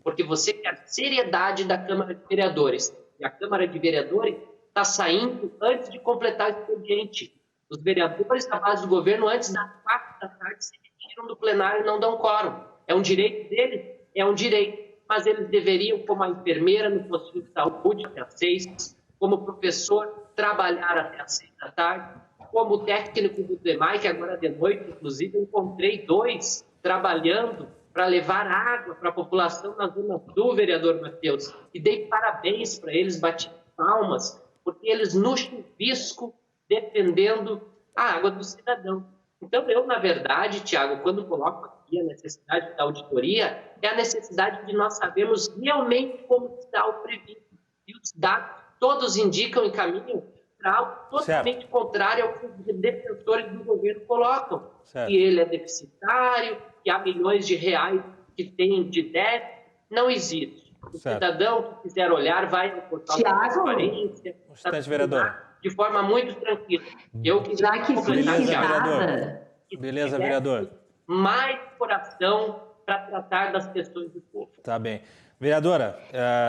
Porque você quer seriedade da Câmara de Vereadores. E a Câmara de Vereadores está saindo antes de completar o expediente. Os vereadores da base do governo, antes das 4 da tarde, se retiram do plenário e não dão quórum. É um direito deles? É um direito. Mas eles deveriam, como a enfermeira no postinho de saúde até às 6, como professor, trabalhar até às 6 da tarde. como técnico do DEMAI, que agora de noite, inclusive, eu encontrei 2 trabalhando para levar água para a população na Zona Sul, vereador Matheus, e dei parabéns para eles, bati palmas, porque eles no chuvisco defendendo a água do cidadão. Então, eu, na verdade, Tiago, quando coloco aqui a necessidade da auditoria, é a necessidade de nós sabermos realmente como está o previsto. E os dados todos indicam e caminham para algo totalmente contrário ao que os defensores do governo colocam. Que ele é deficitário, que há milhões de reais que tem de déficit. Não existe. O cidadão que quiser olhar vai no portal da transparência, de forma muito tranquila. Eu já que fui citada. Beleza, vereador. Mais coração para tratar das questões do povo. Tá bem. Vereadora,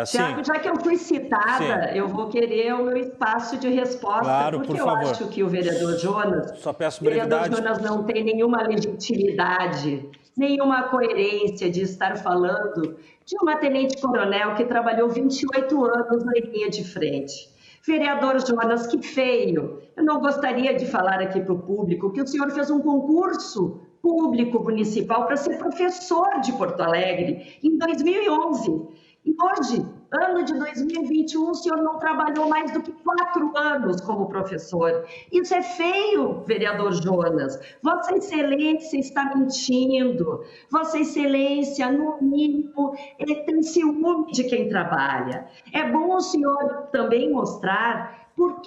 Tiago, já que eu fui citada, eu vou querer o meu espaço de resposta, claro, porque por eu favor. Acho que o vereador Jonas, só peço brevidade. O vereador Jonas não tem nenhuma legitimidade, nenhuma coerência de estar falando de uma tenente-coronel que trabalhou 28 anos na linha de frente. Vereador Jonas, que feio. Eu não gostaria de falar aqui para o público que o senhor fez um concurso público municipal para ser professor de Porto Alegre em 2011. E hoje, ano de 2021, o senhor não trabalhou mais do que 4 anos como professor. Isso é feio, vereador Jonas. Vossa Excelência está mentindo. Vossa Excelência, no mínimo, tem ciúme de quem trabalha. É bom o senhor também mostrar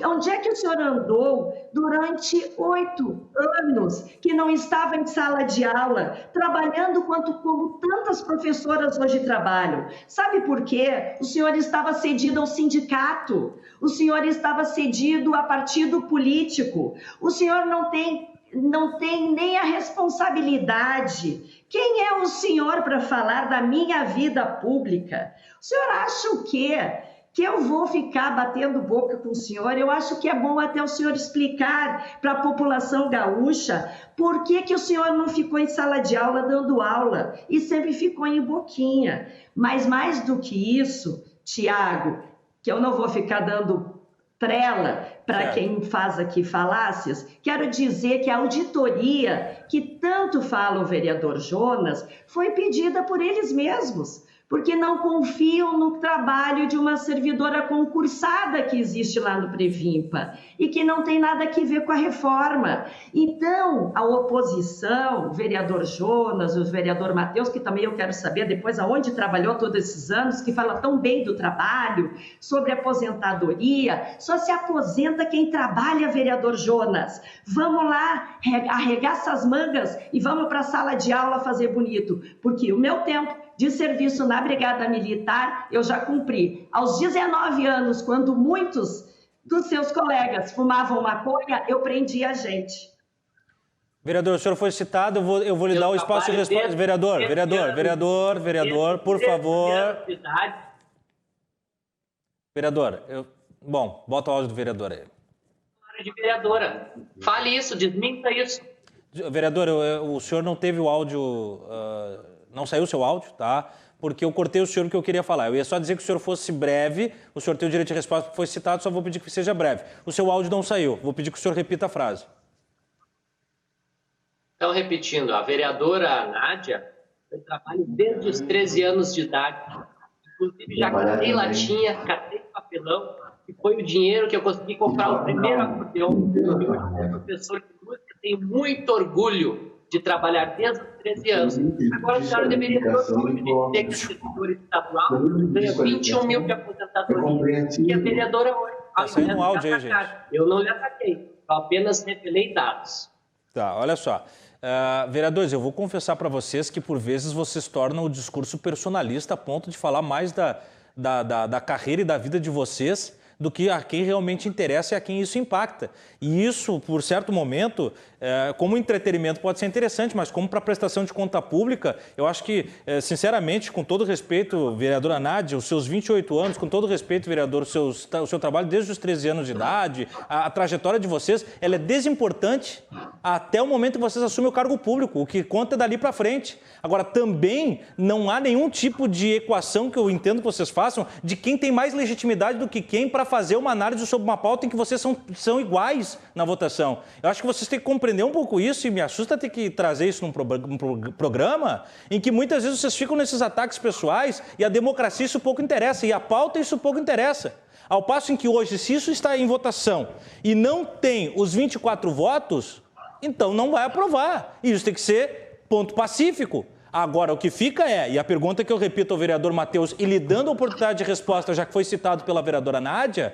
onde é que o senhor andou durante 8 anos que não estava em sala de aula, trabalhando como tantas professoras hoje trabalham? Sabe por quê? O senhor estava cedido ao sindicato, o senhor estava cedido a partido político, o senhor não tem nem a responsabilidade. Quem é o senhor para falar da minha vida pública? O senhor acha o quê? Que eu vou ficar batendo boca com o senhor? Eu acho que é bom até o senhor explicar para a população gaúcha por que o senhor não ficou em sala de aula dando aula e sempre ficou em boquinha. Mas mais do que isso, Tiago, que eu não vou ficar dando trela para quem faz aqui falácias, quero dizer que a auditoria que tanto fala o vereador Jonas foi pedida por eles mesmos, porque não confiam no trabalho de uma servidora concursada que existe lá no Previmpa e que não tem nada a ver com a reforma. Então, a oposição, o vereador Jonas, o vereador Matheus, que também eu quero saber depois aonde trabalhou todos esses anos, que fala tão bem do trabalho, sobre aposentadoria, só se aposenta quem trabalha, vereador Jonas. Vamos lá, arregaça as mangas e vamos para a sala de aula fazer bonito, porque o meu tempo de serviço na Brigada Militar eu já cumpri. Aos 19 anos, quando muitos dos seus colegas fumavam maconha, eu prendi a gente. Vereador, o senhor foi citado, eu vou lhe dar o espaço de resposta. Vereador, por favor. Vereador, bom, bota o áudio do vereador aí. De vereadora, fale isso, desminta isso. Vereador, o senhor não teve o áudio... Não saiu o seu áudio, tá? Porque eu cortei o senhor que eu queria falar. Eu ia só dizer que o senhor fosse breve, o senhor tem o direito de resposta porque foi citado, só vou pedir que seja breve. O seu áudio não saiu, vou pedir que o senhor repita a frase. Então, repetindo, a vereadora Nádia, eu trabalho desde os 13 anos de idade. Inclusive, já catei latinha, catei papelão, e foi o dinheiro que eu consegui comprar o primeiro acordeão. Eu, professor de música, tenho muito orgulho de trabalhar desde os 13 anos. Agora, a senhora deveria ter orgulho de dizer que o servidor estadual ganha 21 mil de aposentadoria. E a vereadora hoje... Tá saindo um áudio aí, gente. Eu não lhe ataquei, eu apenas revelei dados. Tá, olha só. Vereadores, eu vou confessar para vocês que, por vezes, vocês tornam o discurso personalista a ponto de falar mais da carreira e da vida de vocês do que a quem realmente interessa e a quem isso impacta. E isso, por certo momento, como entretenimento pode ser interessante, mas como para prestação de conta pública, eu acho que, sinceramente, com todo respeito, vereadora Nádia, os seus 28 anos, com todo respeito, vereador, o seu trabalho desde os 13 anos de idade, a trajetória de vocês, ela é desimportante até o momento que vocês assumem o cargo público. O que conta é dali para frente. Agora, também não há nenhum tipo de equação que eu entendo que vocês façam de quem tem mais legitimidade do que quem para fazer uma análise sobre uma pauta em que vocês são iguais na votação. Eu acho que vocês têm que compreender um pouco isso, e me assusta ter que trazer isso num programa em que muitas vezes vocês ficam nesses ataques pessoais e a democracia isso pouco interessa, e a pauta isso pouco interessa. Ao passo em que hoje, se isso está em votação e não tem os 24 votos, então não vai aprovar. E isso tem que ser ponto pacífico. Agora, o que fica e a pergunta que eu repito ao vereador Matheus, e lhe dando a oportunidade de resposta, já que foi citado pela vereadora Nádia,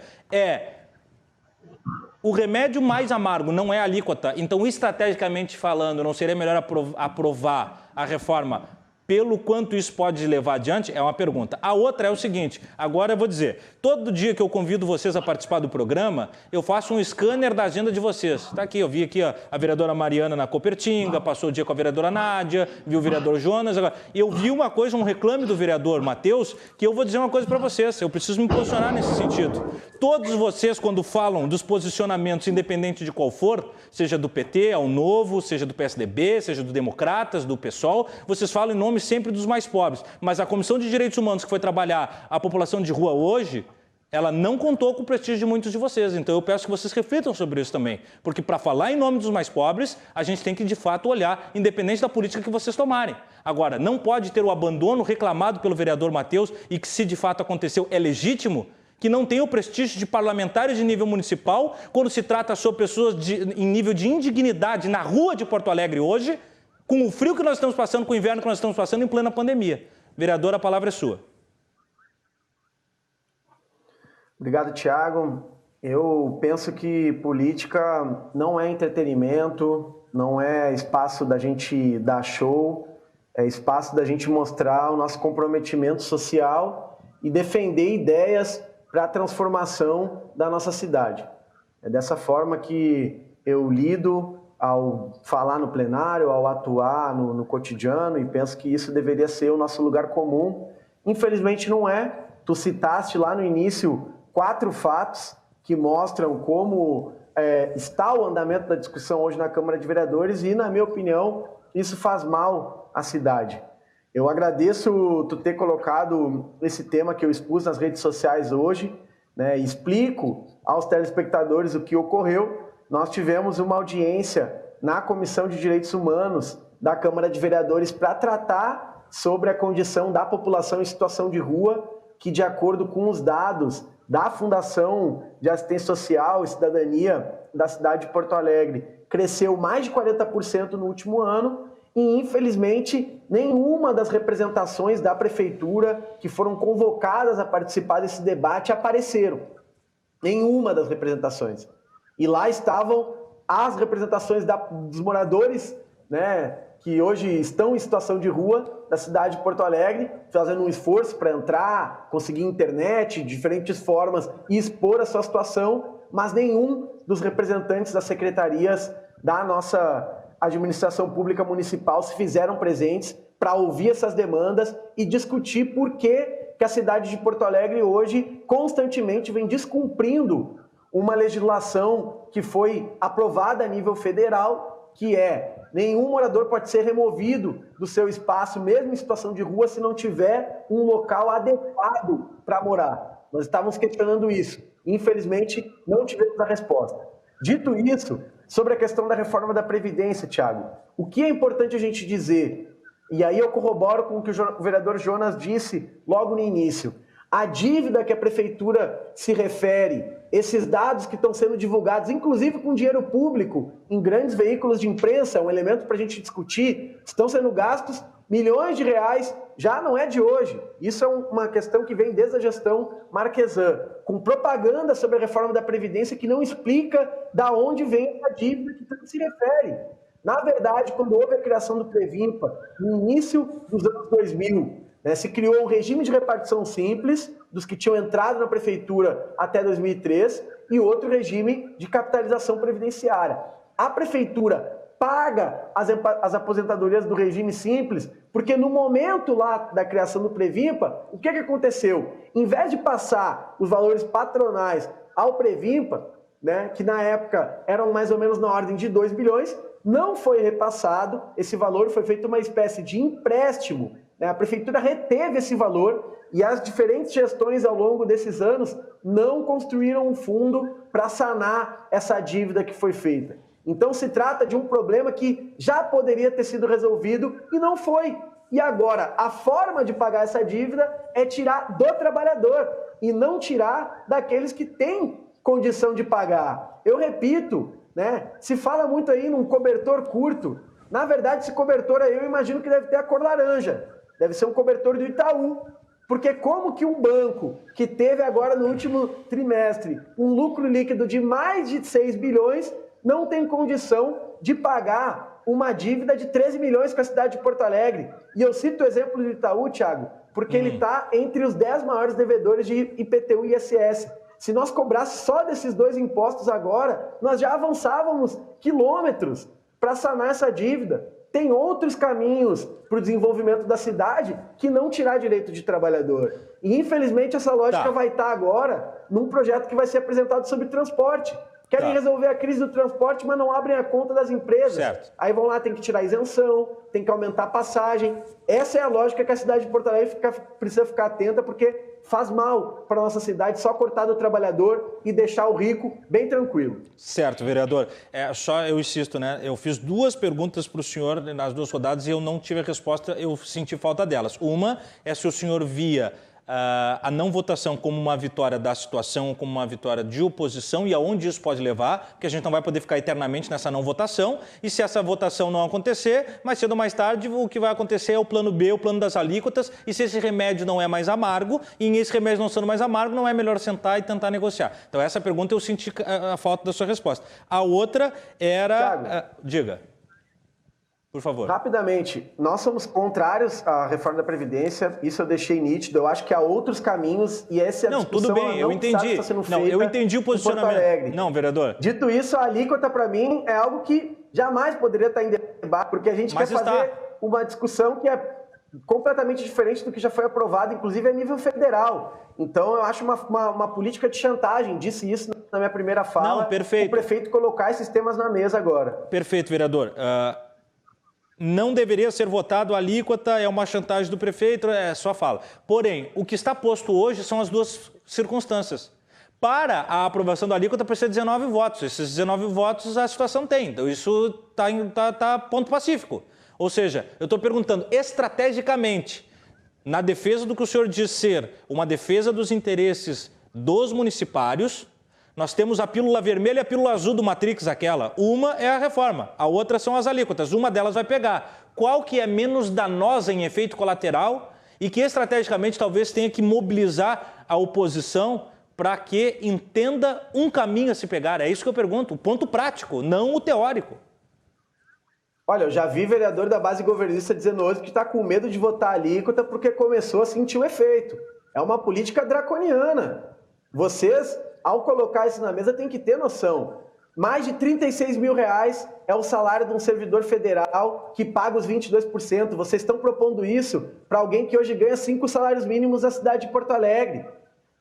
o remédio mais amargo não é a alíquota, então, estrategicamente falando, não seria melhor aprovar a reforma pelo quanto isso pode levar adiante? É uma pergunta. A outra é o seguinte, agora eu vou dizer, todo dia que eu convido vocês a participar do programa, eu faço um scanner da agenda de vocês. Está aqui, eu vi aqui a vereadora Mariana na Copertinga, passou o dia com a vereadora Nádia, vi o vereador Jonas, agora, eu vi uma coisa, um reclame do vereador Matheus, que eu vou dizer uma coisa para vocês, eu preciso me posicionar nesse sentido. Todos vocês, quando falam dos posicionamentos, independente de qual for, seja do PT, ao Novo, seja do PSDB, seja do Democratas, do PSOL, vocês falam em nome sempre dos mais pobres. Mas a Comissão de Direitos Humanos que foi trabalhar a população de rua hoje, ela não contou com o prestígio de muitos de vocês. Então eu peço que vocês reflitam sobre isso também. Porque para falar em nome dos mais pobres, a gente tem que de fato olhar, independente da política que vocês tomarem. Agora, não pode ter o abandono reclamado pelo vereador Matheus e que se de fato aconteceu é legítimo, que não tem o prestígio de parlamentares de nível municipal, quando se trata sobre pessoas em nível de indignidade na rua de Porto Alegre hoje, com o frio que nós estamos passando, com o inverno que nós estamos passando em plena pandemia. Vereador, a palavra é sua. Obrigado, Thiago. Eu penso que política não é entretenimento, não é espaço da gente dar show, é espaço da gente mostrar o nosso comprometimento social e defender ideias para a transformação da nossa cidade. É dessa forma que eu lido ao falar no plenário, ao atuar no cotidiano, e penso que isso deveria ser o nosso lugar comum. Infelizmente não é. Tu citaste lá no início 4 fatos que mostram como está o andamento da discussão hoje na Câmara de Vereadores e, na minha opinião, isso faz mal à cidade. Eu agradeço tu ter colocado esse tema que eu expus nas redes sociais hoje, né, e explico aos telespectadores o que ocorreu. Nós tivemos uma audiência na Comissão de Direitos Humanos da Câmara de Vereadores para tratar sobre a condição da população em situação de rua, que, de acordo com os dados da Fundação de Assistência Social e Cidadania da cidade de Porto Alegre, cresceu mais de 40% no último ano e, infelizmente, nenhuma das representações da Prefeitura que foram convocadas a participar desse debate apareceram. Nenhuma das representações. E lá estavam as representações dos moradores, né, que hoje estão em situação de rua da cidade de Porto Alegre, fazendo um esforço para entrar, conseguir internet, diferentes formas e expor a sua situação, mas nenhum dos representantes das secretarias da nossa administração pública municipal se fizeram presentes para ouvir essas demandas e discutir por que a cidade de Porto Alegre hoje constantemente vem descumprindo uma legislação que foi aprovada a nível federal, que nenhum morador pode ser removido do seu espaço, mesmo em situação de rua, se não tiver um local adequado para morar. Nós estávamos questionando isso. Infelizmente, não tivemos a resposta. Dito isso, sobre a questão da reforma da Previdência, Thiago, o que é importante a gente dizer, e aí eu corroboro com o que o vereador Jonas disse logo no início, a dívida que a Prefeitura se refere, esses dados que estão sendo divulgados, inclusive com dinheiro público, em grandes veículos de imprensa, é um elemento para a gente discutir, estão sendo gastos milhões de reais, já não é de hoje. Isso é uma questão que vem desde a gestão Marquesan, com propaganda sobre a reforma da Previdência que não explica da onde vem a dívida que tanto se refere. Na verdade, quando houve a criação do Previmpa, no início dos anos 2000, se criou um regime de repartição simples dos que tinham entrado na prefeitura até 2003 e outro regime de capitalização previdenciária. A prefeitura paga as aposentadorias do regime simples porque no momento lá da criação do Previmpa, o que aconteceu? Em vez de passar os valores patronais ao Previmpa, que na época eram mais ou menos na ordem de 2 bilhões, não foi repassado esse valor, foi feito uma espécie de empréstimo. A prefeitura reteve esse valor E as diferentes gestões ao longo desses anos não construíram um fundo para sanar essa dívida que foi feita. Então se trata de um problema que já poderia ter sido resolvido e não foi. E agora, a forma de pagar essa dívida é tirar do trabalhador e não tirar daqueles que têm condição de pagar. Eu repito, né? Se fala muito aí num cobertor curto. Na verdade, esse cobertor aí eu imagino que deve ter a cor laranja. Deve ser um cobertor do Itaú. Porque como que um banco que teve agora no último trimestre um lucro líquido de mais de 6 bilhões não tem condição de pagar uma dívida de 13 milhões com a cidade de Porto Alegre? E eu cito o exemplo do Itaú, Thiago, porque ele está entre os 10 maiores devedores de IPTU e ISS. Se nós cobrássemos só desses dois impostos agora, nós já avançávamos quilômetros para sanar essa dívida. Tem outros caminhos para o desenvolvimento da cidade que não tirar direito de trabalhador. E, infelizmente, essa lógica vai estar agora num projeto que vai ser apresentado sobre transporte. Querem resolver a crise do transporte, mas não abrem a conta das empresas. Certo. Aí vão lá, tem que tirar isenção, tem que aumentar a passagem. Essa é a lógica que a cidade de Porto Alegre precisa ficar atenta, porque faz mal para a nossa cidade só cortar do trabalhador e deixar o rico bem tranquilo. Certo, vereador. Só eu insisto, né? Eu fiz 2 perguntas para o senhor nas 2 rodadas e eu não tive a resposta, eu senti falta delas. Uma é se o senhor via a não votação como uma vitória da situação, como uma vitória de oposição e aonde isso pode levar, porque a gente não vai poder ficar eternamente nessa não votação, e se essa votação não acontecer, mais cedo ou mais tarde o que vai acontecer é o plano B, o plano das alíquotas, e se esse remédio não é mais amargo, e esse remédio não sendo mais amargo, não é melhor sentar e tentar negociar. Então essa pergunta eu senti a falta da sua resposta. A outra era... diga. Por favor. Rapidamente, nós somos contrários à reforma da Previdência, isso eu deixei nítido, eu acho que há outros caminhos e essa é a discussão... Tudo bem, eu entendi. Eu entendi o posicionamento. Não, vereador. Dito isso, a alíquota para mim é algo que jamais poderia estar em debate, porque a gente quer fazer uma discussão que é completamente diferente do que já foi aprovado, inclusive a nível federal. Então eu acho uma política de chantagem, disse isso na minha primeira fala. Não, perfeito. O prefeito colocar esses temas na mesa agora. Perfeito, vereador. Não deveria ser votado, a alíquota é uma chantagem do prefeito, é só fala. Porém, o que está posto hoje são as 2 circunstâncias. Para a aprovação da alíquota precisa de 19 votos. Esses 19 votos a situação tem. Então isso está ponto pacífico. Ou seja, eu estou perguntando estrategicamente, na defesa do que o senhor diz ser uma defesa dos interesses dos municipários, nós temos a pílula vermelha e a pílula azul do Matrix, aquela. Uma é a reforma, a outra são as alíquotas. Uma delas vai pegar. Qual que é menos danosa em efeito colateral e que estrategicamente talvez tenha que mobilizar a oposição para que entenda um caminho a se pegar? É isso que eu pergunto, o ponto prático, não o teórico. Olha, eu já vi vereador da base governista dizendo hoje que está com medo de votar a alíquota porque começou a sentir o efeito. É uma política draconiana. Vocês... Ao colocar isso na mesa, tem que ter noção. Mais de 36 mil reais é o salário de um servidor federal que paga os 22%. Vocês estão propondo isso para alguém que hoje ganha 5 salários mínimos na cidade de Porto Alegre.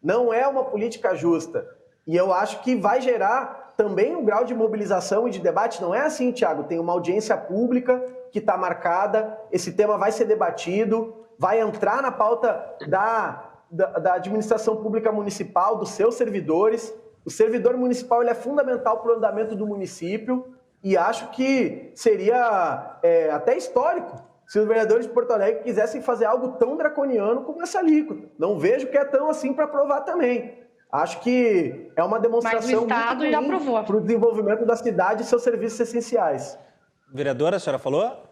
Não é uma política justa. E eu acho que vai gerar também um grau de mobilização e de debate. Não é assim, Thiago. Tem uma audiência pública que está marcada. Esse tema vai ser debatido, vai entrar na pauta da administração pública municipal, dos seus servidores. O servidor municipal ele é fundamental para o andamento do município e acho que seria até histórico se os vereadores de Porto Alegre quisessem fazer algo tão draconiano como essa alíquota. Não vejo que é tão assim para aprovar também. Acho que é uma demonstração para o desenvolvimento da cidade e seus serviços essenciais. Vereadora, a senhora falou?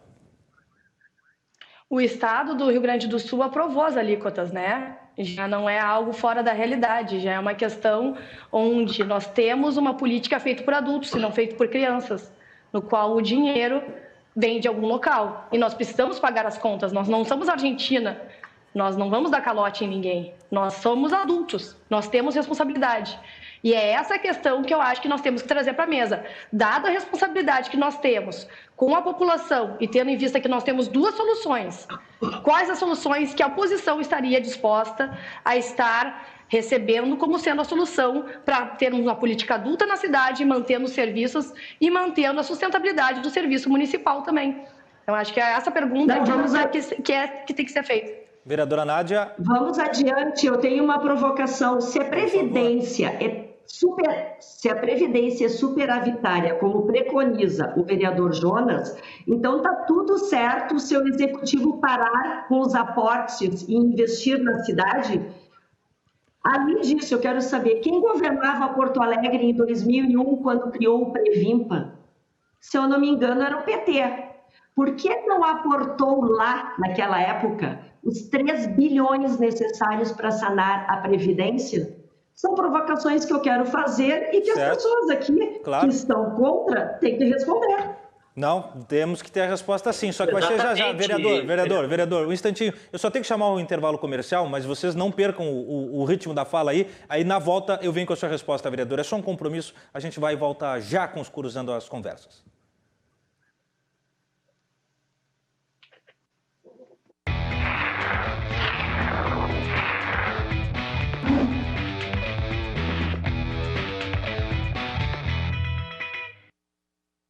O Estado do Rio Grande do Sul aprovou as alíquotas, né? Já não é algo fora da realidade, já é uma questão onde nós temos uma política feita por adultos e não feita por crianças, no qual o dinheiro vem de algum local. E nós precisamos pagar as contas, nós não somos Argentina, nós não vamos dar calote em ninguém, nós somos adultos, nós temos responsabilidade. E é essa questão que eu acho que nós temos que trazer para a mesa. Dada a responsabilidade que nós temos com a população e tendo em vista que nós temos 2 soluções, quais as soluções que a oposição estaria disposta a estar recebendo como sendo a solução para termos uma política adulta na cidade, mantendo os serviços e mantendo a sustentabilidade do serviço municipal também? Eu acho que é essa pergunta que tem que ser feita. Vereadora Nádia. Vamos adiante, eu tenho uma provocação. Se a Previdência é superavitária, como preconiza o vereador Jonas, então está tudo certo se o Executivo parar com os aportes e investir na cidade. Além disso, eu quero saber, quem governava Porto Alegre em 2001, quando criou o Previmpa? Se eu não me engano, era o PT. Por que não aportou lá, naquela época, os 3 bilhões necessários para sanar a Previdência? São provocações que eu quero fazer e que as pessoas aqui que estão contra têm que responder. Não, temos que ter a resposta sim, só que vai ser já. Vereador, um instantinho. Eu só tenho que chamar o intervalo comercial, mas vocês não percam o ritmo da fala aí. Aí na volta eu venho com a sua resposta, vereador. É só um compromisso, a gente vai voltar já com os Cruzando as Conversas.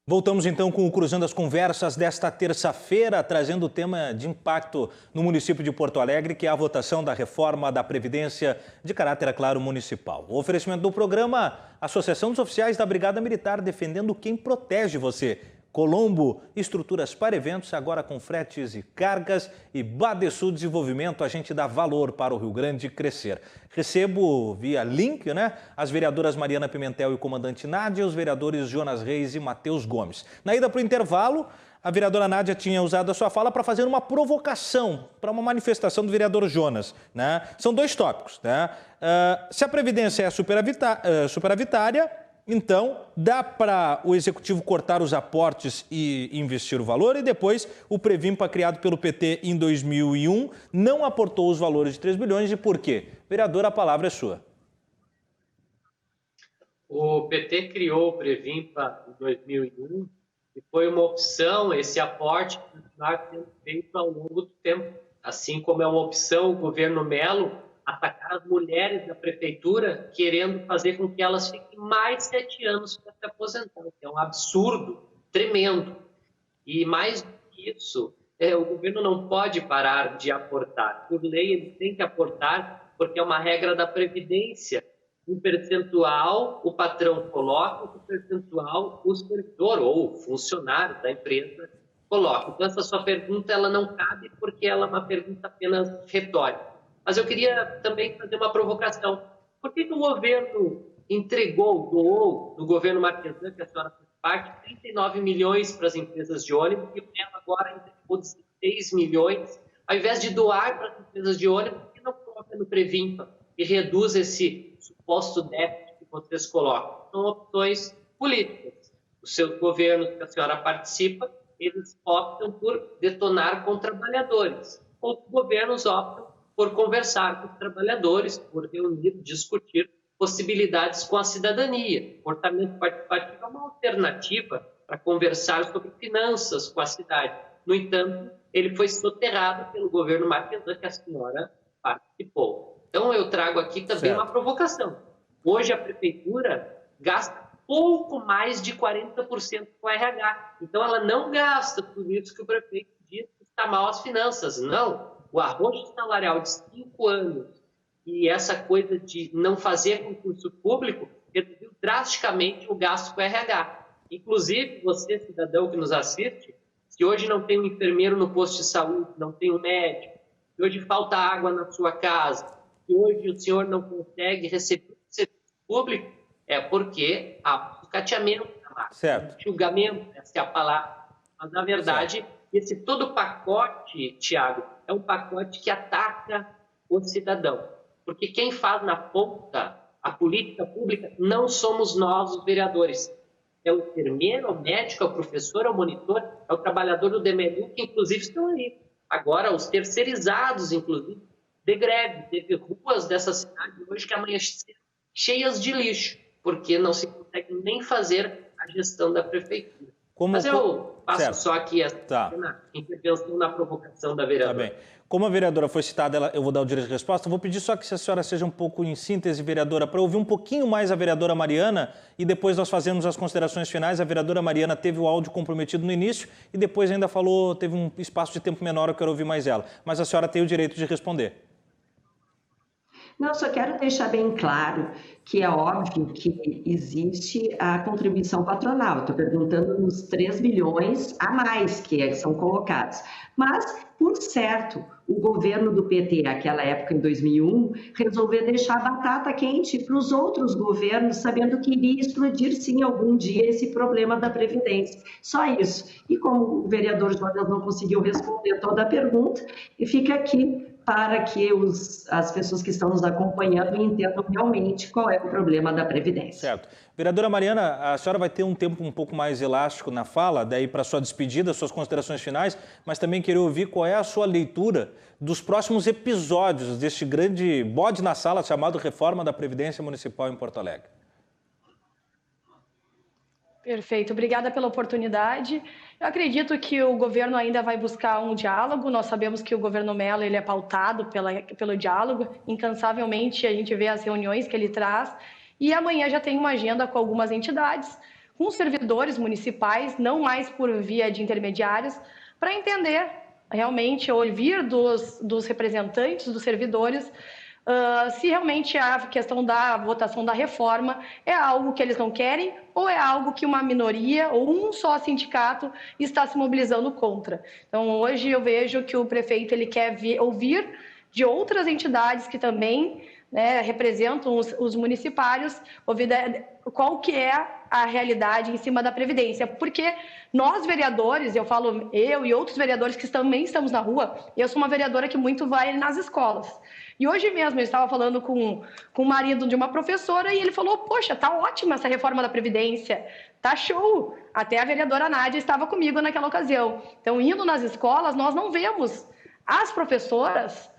Voltamos então com o Cruzando as Conversas desta terça-feira, trazendo o tema de impacto no município de Porto Alegre, que é a votação da reforma da Previdência de caráter, é claro, municipal. O oferecimento do programa, Associação dos Oficiais da Brigada Militar, defendendo quem protege você. Colombo, estruturas para eventos, agora com fretes e cargas, e Badesul Desenvolvimento, a gente dá valor para o Rio Grande crescer. Recebo via link, as vereadoras Mariana Pimentel e o comandante Nádia, os vereadores Jonas Reis e Matheus Gomes. Na ida para o intervalo, a vereadora Nádia tinha usado a sua fala para fazer uma provocação, para uma manifestação do vereador Jonas. São 2 tópicos. Se a Previdência é superavitária, então, dá para o Executivo cortar os aportes e investir o valor, e depois o Previmpa, criado pelo PT em 2001, não aportou os valores de 3 bilhões. E por quê? Vereador, a palavra é sua. O PT criou o Previmpa em 2001 e foi uma opção esse aporte continuar sendo feito ao longo do tempo. Assim como é uma opção o governo Melo atacar as mulheres da prefeitura, querendo fazer com que elas fiquem mais 7 anos para se aposentar. É um absurdo tremendo. E mais do que isso, o governo não pode parar de aportar. Por lei, ele tem que aportar, porque é uma regra da Previdência. Um percentual o patrão coloca, um percentual o servidor ou o funcionário da empresa coloca. Então, essa sua pergunta ela não cabe, porque ela é uma pergunta apenas retórica. Mas eu queria também fazer uma provocação. Por que o governo doou, do governo Marquesan, que a senhora faz parte, 39 milhões para as empresas de ônibus, e o MEL agora entregou 16 milhões, ao invés de doar para as empresas de ônibus, que não coloca no Previmpa e reduz esse suposto déficit que vocês colocam? São opções políticas. Os seus governos que a senhora participa, eles optam por detonar com trabalhadores. Outros governos optam por conversar com os trabalhadores, por reunir, discutir possibilidades com a cidadania. O comportamento participativo é uma alternativa para conversar sobre finanças com a cidade. No entanto, ele foi soterrado pelo governo Marquesan, que a senhora participou. Então, eu trago aqui também uma provocação. Hoje, a prefeitura gasta pouco mais de 40% com RH. Então, ela não gasta por isso que o prefeito diz que está mal as finanças. Não. O arrojo salarial de 5 anos e essa coisa de não fazer concurso público reduziu drasticamente o gasto com o RH. Inclusive, você, cidadão que nos assiste, se hoje não tem um enfermeiro no posto de saúde, não tem um médico, se hoje falta água na sua casa, se hoje o senhor não consegue receber o serviço público, é porque há sucateamento, julgamento, essa é a palavra. Mas, na verdade, esse todo pacote, Tiago, é um pacote que ataca o cidadão. Porque quem faz na ponta a política pública não somos nós, os vereadores. É o enfermeiro, é o médico, é o professor, é o monitor, é o trabalhador do DMEU, que inclusive estão aí. Agora, os terceirizados, inclusive, de greve. Teve ruas dessa cidade hoje que amanheceram cheias de lixo, porque não se consegue nem fazer a gestão da prefeitura. Mas eu passo certo. só aqui a intervenção na provocação da vereadora. Tá bem. Como a vereadora foi citada, eu vou dar o direito de resposta. Vou pedir só que a senhora seja um pouco em síntese, vereadora, para ouvir um pouquinho mais a vereadora Mariana e depois nós fazemos as considerações finais. A vereadora Mariana teve o áudio comprometido no início e depois ainda falou, teve um espaço de tempo menor, eu quero ouvir mais ela. Mas a senhora tem o direito de responder. Não, só quero deixar bem claro que é óbvio que existe a contribuição patronal. Estou perguntando nos 3 bilhões a mais que são colocados. Mas, por certo, o governo do PT, naquela época, em 2001, resolveu deixar a batata quente para os outros governos, sabendo que iria explodir, sim, algum dia esse problema da Previdência. Só isso. E como o vereador Jonas não conseguiu responder toda a pergunta, fica aqui para que as pessoas que estão nos acompanhando entendam realmente qual é o problema da Previdência. Certo. Vereadora Mariana, a senhora vai ter um tempo um pouco mais elástico na fala, daí para sua despedida, suas considerações finais, mas também queria ouvir qual é a sua leitura dos próximos episódios deste grande bode na sala chamado Reforma da Previdência Municipal em Porto Alegre. Perfeito, obrigada pela oportunidade. Eu acredito que o governo ainda vai buscar um diálogo. Nós sabemos que o governo Mello ele é pautado pelo diálogo. Incansavelmente a gente vê as reuniões que ele traz. E amanhã já tem uma agenda com algumas entidades, com servidores municipais, não mais por via de intermediários, para entender realmente, ouvir dos representantes, dos servidores, se realmente a questão da votação da reforma é algo que eles não querem ou é algo que uma minoria ou um só sindicato está se mobilizando contra. Então, hoje eu vejo que o prefeito ele quer ouvir de outras entidades que também representam os municipários, ouvir qual que é a realidade em cima da Previdência, porque nós vereadores, eu e outros vereadores que também estamos na rua, eu sou uma vereadora que muito vai nas escolas. E hoje mesmo eu estava falando com o marido de uma professora e ele falou, poxa, tá ótima essa reforma da Previdência, tá show. Até a vereadora Nádia estava comigo naquela ocasião. Então, indo nas escolas, nós não vemos as professoras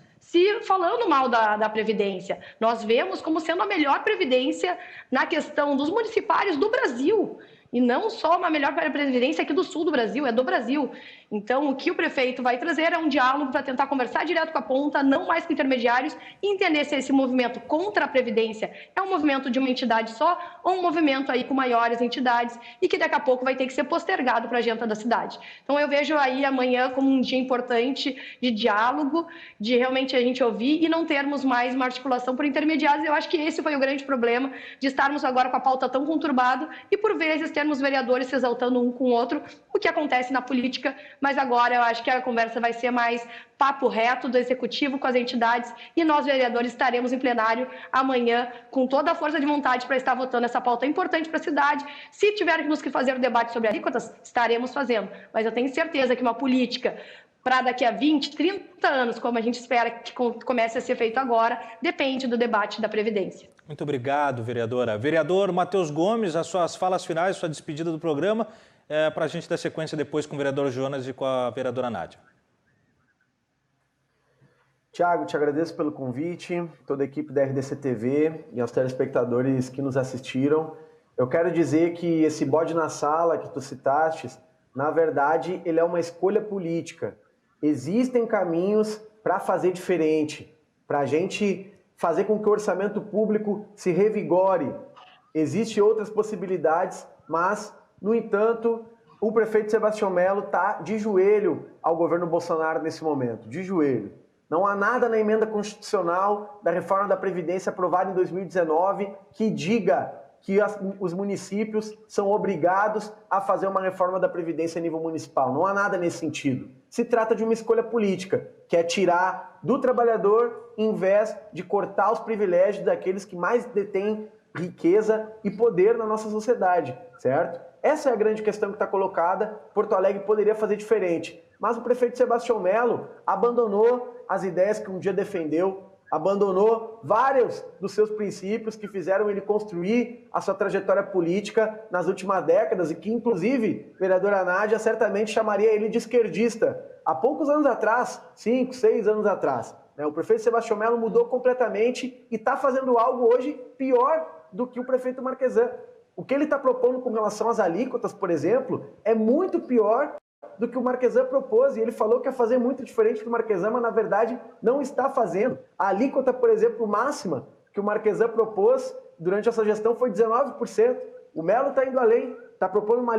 falando mal da Previdência. Nós vemos como sendo a melhor Previdência na questão dos municipários do Brasil. E não só uma melhor previdência aqui do sul do Brasil, é do Brasil. Então, o que o prefeito vai trazer é um diálogo para tentar conversar direto com a ponta, não mais com intermediários, e entender se esse movimento contra a Previdência é um movimento de uma entidade só ou um movimento aí com maiores entidades e que daqui a pouco vai ter que ser postergado para a agenda da cidade. Então, eu vejo aí amanhã como um dia importante de diálogo, de realmente a gente ouvir e não termos mais uma articulação por intermediários. Eu acho que esse foi o grande problema de estarmos agora com a pauta tão conturbada e, por vezes, termos vereadores se exaltando um com o outro, o que acontece na política, mas agora eu acho que a conversa vai ser mais papo reto do Executivo com as entidades e nós, vereadores, estaremos em plenário amanhã com toda a força de vontade para estar votando essa pauta importante para a cidade. Se tivermos que fazer o debate sobre alíquotas, estaremos fazendo, mas eu tenho certeza que uma política para daqui a 20, 30 anos, como a gente espera que comece a ser feito agora, depende do debate da Previdência. Muito obrigado, vereadora. Vereador Matheus Gomes, as suas falas finais, sua despedida do programa, para a gente dar sequência depois com o vereador Jonas e com a vereadora Nádia. Tiago, te agradeço pelo convite, toda a equipe da RDC TV e aos telespectadores que nos assistiram. Eu quero dizer que esse bode na sala que tu citaste, na verdade, ele é uma escolha política. Existem caminhos para fazer diferente, para a gente fazer com que o orçamento público se revigore. Existem outras possibilidades, mas, no entanto, o prefeito Sebastião Mello está de joelho ao governo Bolsonaro nesse momento, de joelho. Não há nada na emenda constitucional da reforma da Previdência aprovada em 2019 que diga que os municípios são obrigados a fazer uma reforma da Previdência a nível municipal. Não há nada nesse sentido. Se trata de uma escolha política, que é tirar do trabalhador em vez de cortar os privilégios daqueles que mais detêm riqueza e poder na nossa sociedade, certo? Essa é a grande questão que está colocada. Porto Alegre poderia fazer diferente, mas o prefeito Sebastião Mello abandonou as ideias que um dia defendeu, abandonou vários dos seus princípios que fizeram ele construir a sua trajetória política nas últimas décadas e que, inclusive, a vereadora Nádia certamente chamaria ele de esquerdista. Há poucos anos atrás, 5, 6 anos atrás, o prefeito Sebastião Mello mudou completamente e está fazendo algo hoje pior do que o prefeito Marquesan. O que ele está propondo com relação às alíquotas, por exemplo, é muito pior do que o Marquesan propôs, e ele falou que ia fazer muito diferente do Marquesan, mas na verdade não está fazendo. A alíquota, por exemplo, máxima que o Marquesan propôs durante essa gestão foi 19%. O Melo está indo além, está propondo uma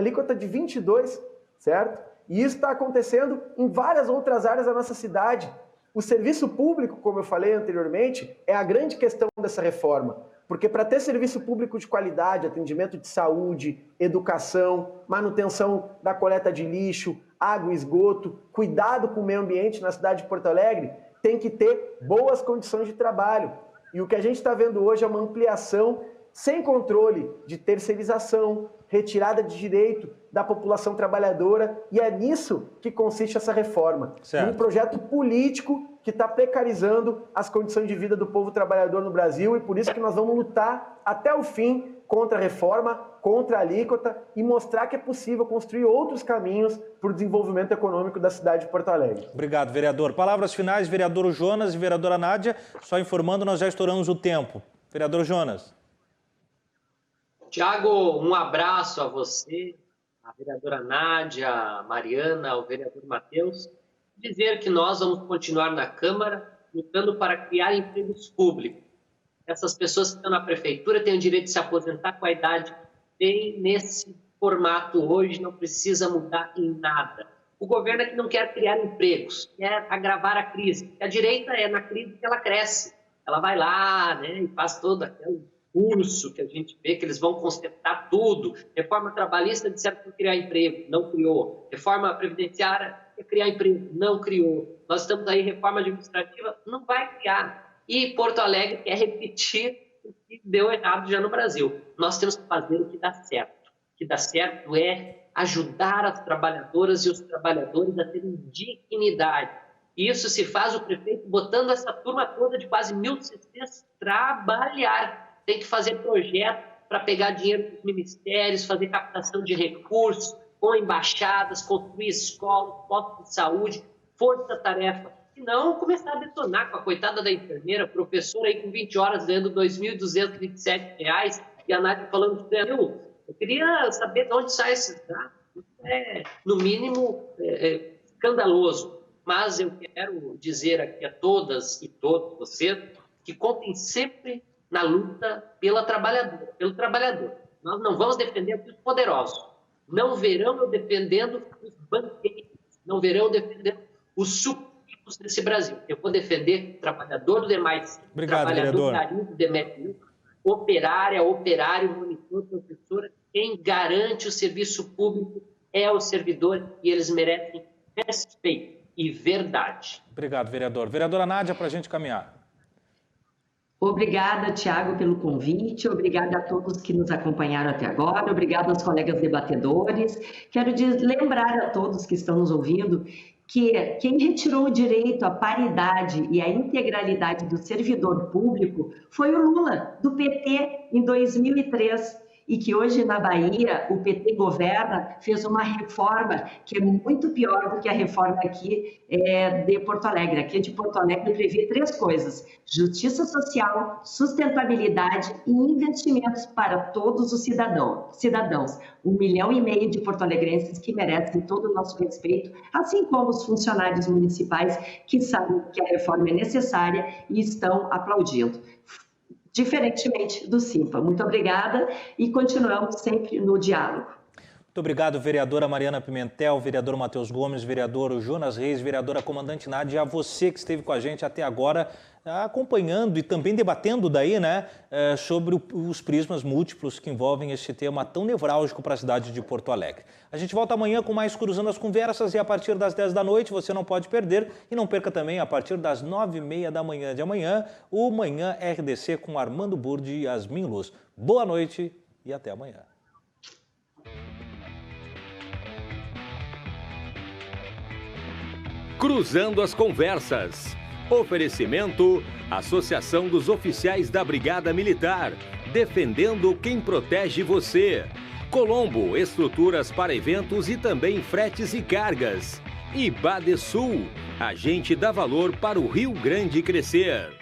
alíquota de 22%, certo? E isso está acontecendo em várias outras áreas da nossa cidade. O serviço público, como eu falei anteriormente, é a grande questão dessa reforma. Porque para ter serviço público de qualidade, atendimento de saúde, educação, manutenção da coleta de lixo, água e esgoto, cuidado com o meio ambiente na cidade de Porto Alegre, tem que ter boas condições de trabalho. E o que a gente está vendo hoje é uma ampliação sem controle de terceirização, retirada de direito da população trabalhadora, e é nisso que consiste essa reforma. Certo. Um projeto político que está precarizando as condições de vida do povo trabalhador no Brasil, e por isso que nós vamos lutar até o fim contra a reforma, contra a alíquota, e mostrar que é possível construir outros caminhos para o desenvolvimento econômico da cidade de Porto Alegre. Obrigado, vereador. Palavras finais, vereador Jonas e vereadora Nádia. Só informando, nós já estouramos o tempo. Vereador Jonas. Tiago, um abraço a você, a vereadora Nádia, a Mariana, o vereador Matheus. Dizer que nós vamos continuar na Câmara lutando para criar empregos públicos. Essas pessoas que estão na prefeitura têm o direito de se aposentar com a idade que tem nesse formato hoje, não precisa mudar em nada. O governo é que não quer criar empregos, quer agravar a crise. A direita é na crise que ela cresce. Ela vai lá, né, e faz todo aquele curso que a gente vê que eles vão consertar tudo. Reforma trabalhista disseram que criar emprego, não criou. Reforma previdenciária quer criar emprego, não criou. Nós estamos aí, reforma administrativa, não vai criar. E Porto Alegre quer repetir o que deu errado já no Brasil. Nós temos que fazer o que dá certo. O que dá certo é ajudar as trabalhadoras e os trabalhadores a terem dignidade. E isso se faz o prefeito botando essa turma toda de quase 1.600 trabalhar. Tem que fazer projeto para pegar dinheiro dos ministérios, fazer captação de recursos, com embaixadas, construir escolas, postos de saúde, força-tarefa. E não começar a detonar com a coitada da enfermeira, professora aí com 20 horas ganhando R$ 2.227, e a Nádia falando de eu queria saber de onde sai esses dados. É, no mínimo, escandaloso. Mas eu quero dizer aqui a todas e todos vocês que contem sempre na luta pelo trabalhador. Nós não vamos defender os poderosos. Não verão eu defendendo os banqueiros. Não verão eu defendendo os súditos desse Brasil. Eu vou defender o trabalhador do demais. Obrigado, trabalhador do Demetrio, operária, operário, monitor, professora. Quem garante o serviço público é o servidor, e eles merecem respeito e verdade. Obrigado, vereador. Vereadora Nádia, para a gente caminhar. Obrigada, Tiago, pelo convite. Obrigada a todos que nos acompanharam até agora. Obrigada aos colegas debatedores. Quero lembrar a todos que estão nos ouvindo que quem retirou o direito à paridade e à integralidade do servidor público foi o Lula, do PT, em 2003. E que hoje na Bahia o PT governa, fez uma reforma que é muito pior do que a reforma aqui de Porto Alegre. Aqui de Porto Alegre prevê 3 coisas: justiça social, sustentabilidade e investimentos para todos os cidadãos. 1,5 milhão de porto-alegrenses que merecem todo o nosso respeito, assim como os funcionários municipais que sabem que a reforma é necessária e estão aplaudindo. Diferentemente do Simpa. Muito obrigada e continuamos sempre no diálogo. Muito obrigado, vereadora Mariana Pimentel, vereador Matheus Gomes, vereador Jonas Reis, vereadora comandante Nádia, a você que esteve com a gente até agora, acompanhando e também debatendo daí, né, sobre os prismas múltiplos que envolvem este tema tão nevrálgico para a cidade de Porto Alegre. A gente volta amanhã com mais Cruzando as Conversas, e a partir das 10 da noite você não pode perder, e não perca também a partir das 9h30 da manhã de amanhã, o Manhã RDC com Armando Burdi e Yasmin Luz. Boa noite e até amanhã. Cruzando as Conversas. Oferecimento: Associação dos Oficiais da Brigada Militar, defendendo quem protege você. Colombo, estruturas para eventos e também fretes e cargas. E Badesul, agente dá valor para o Rio Grande crescer.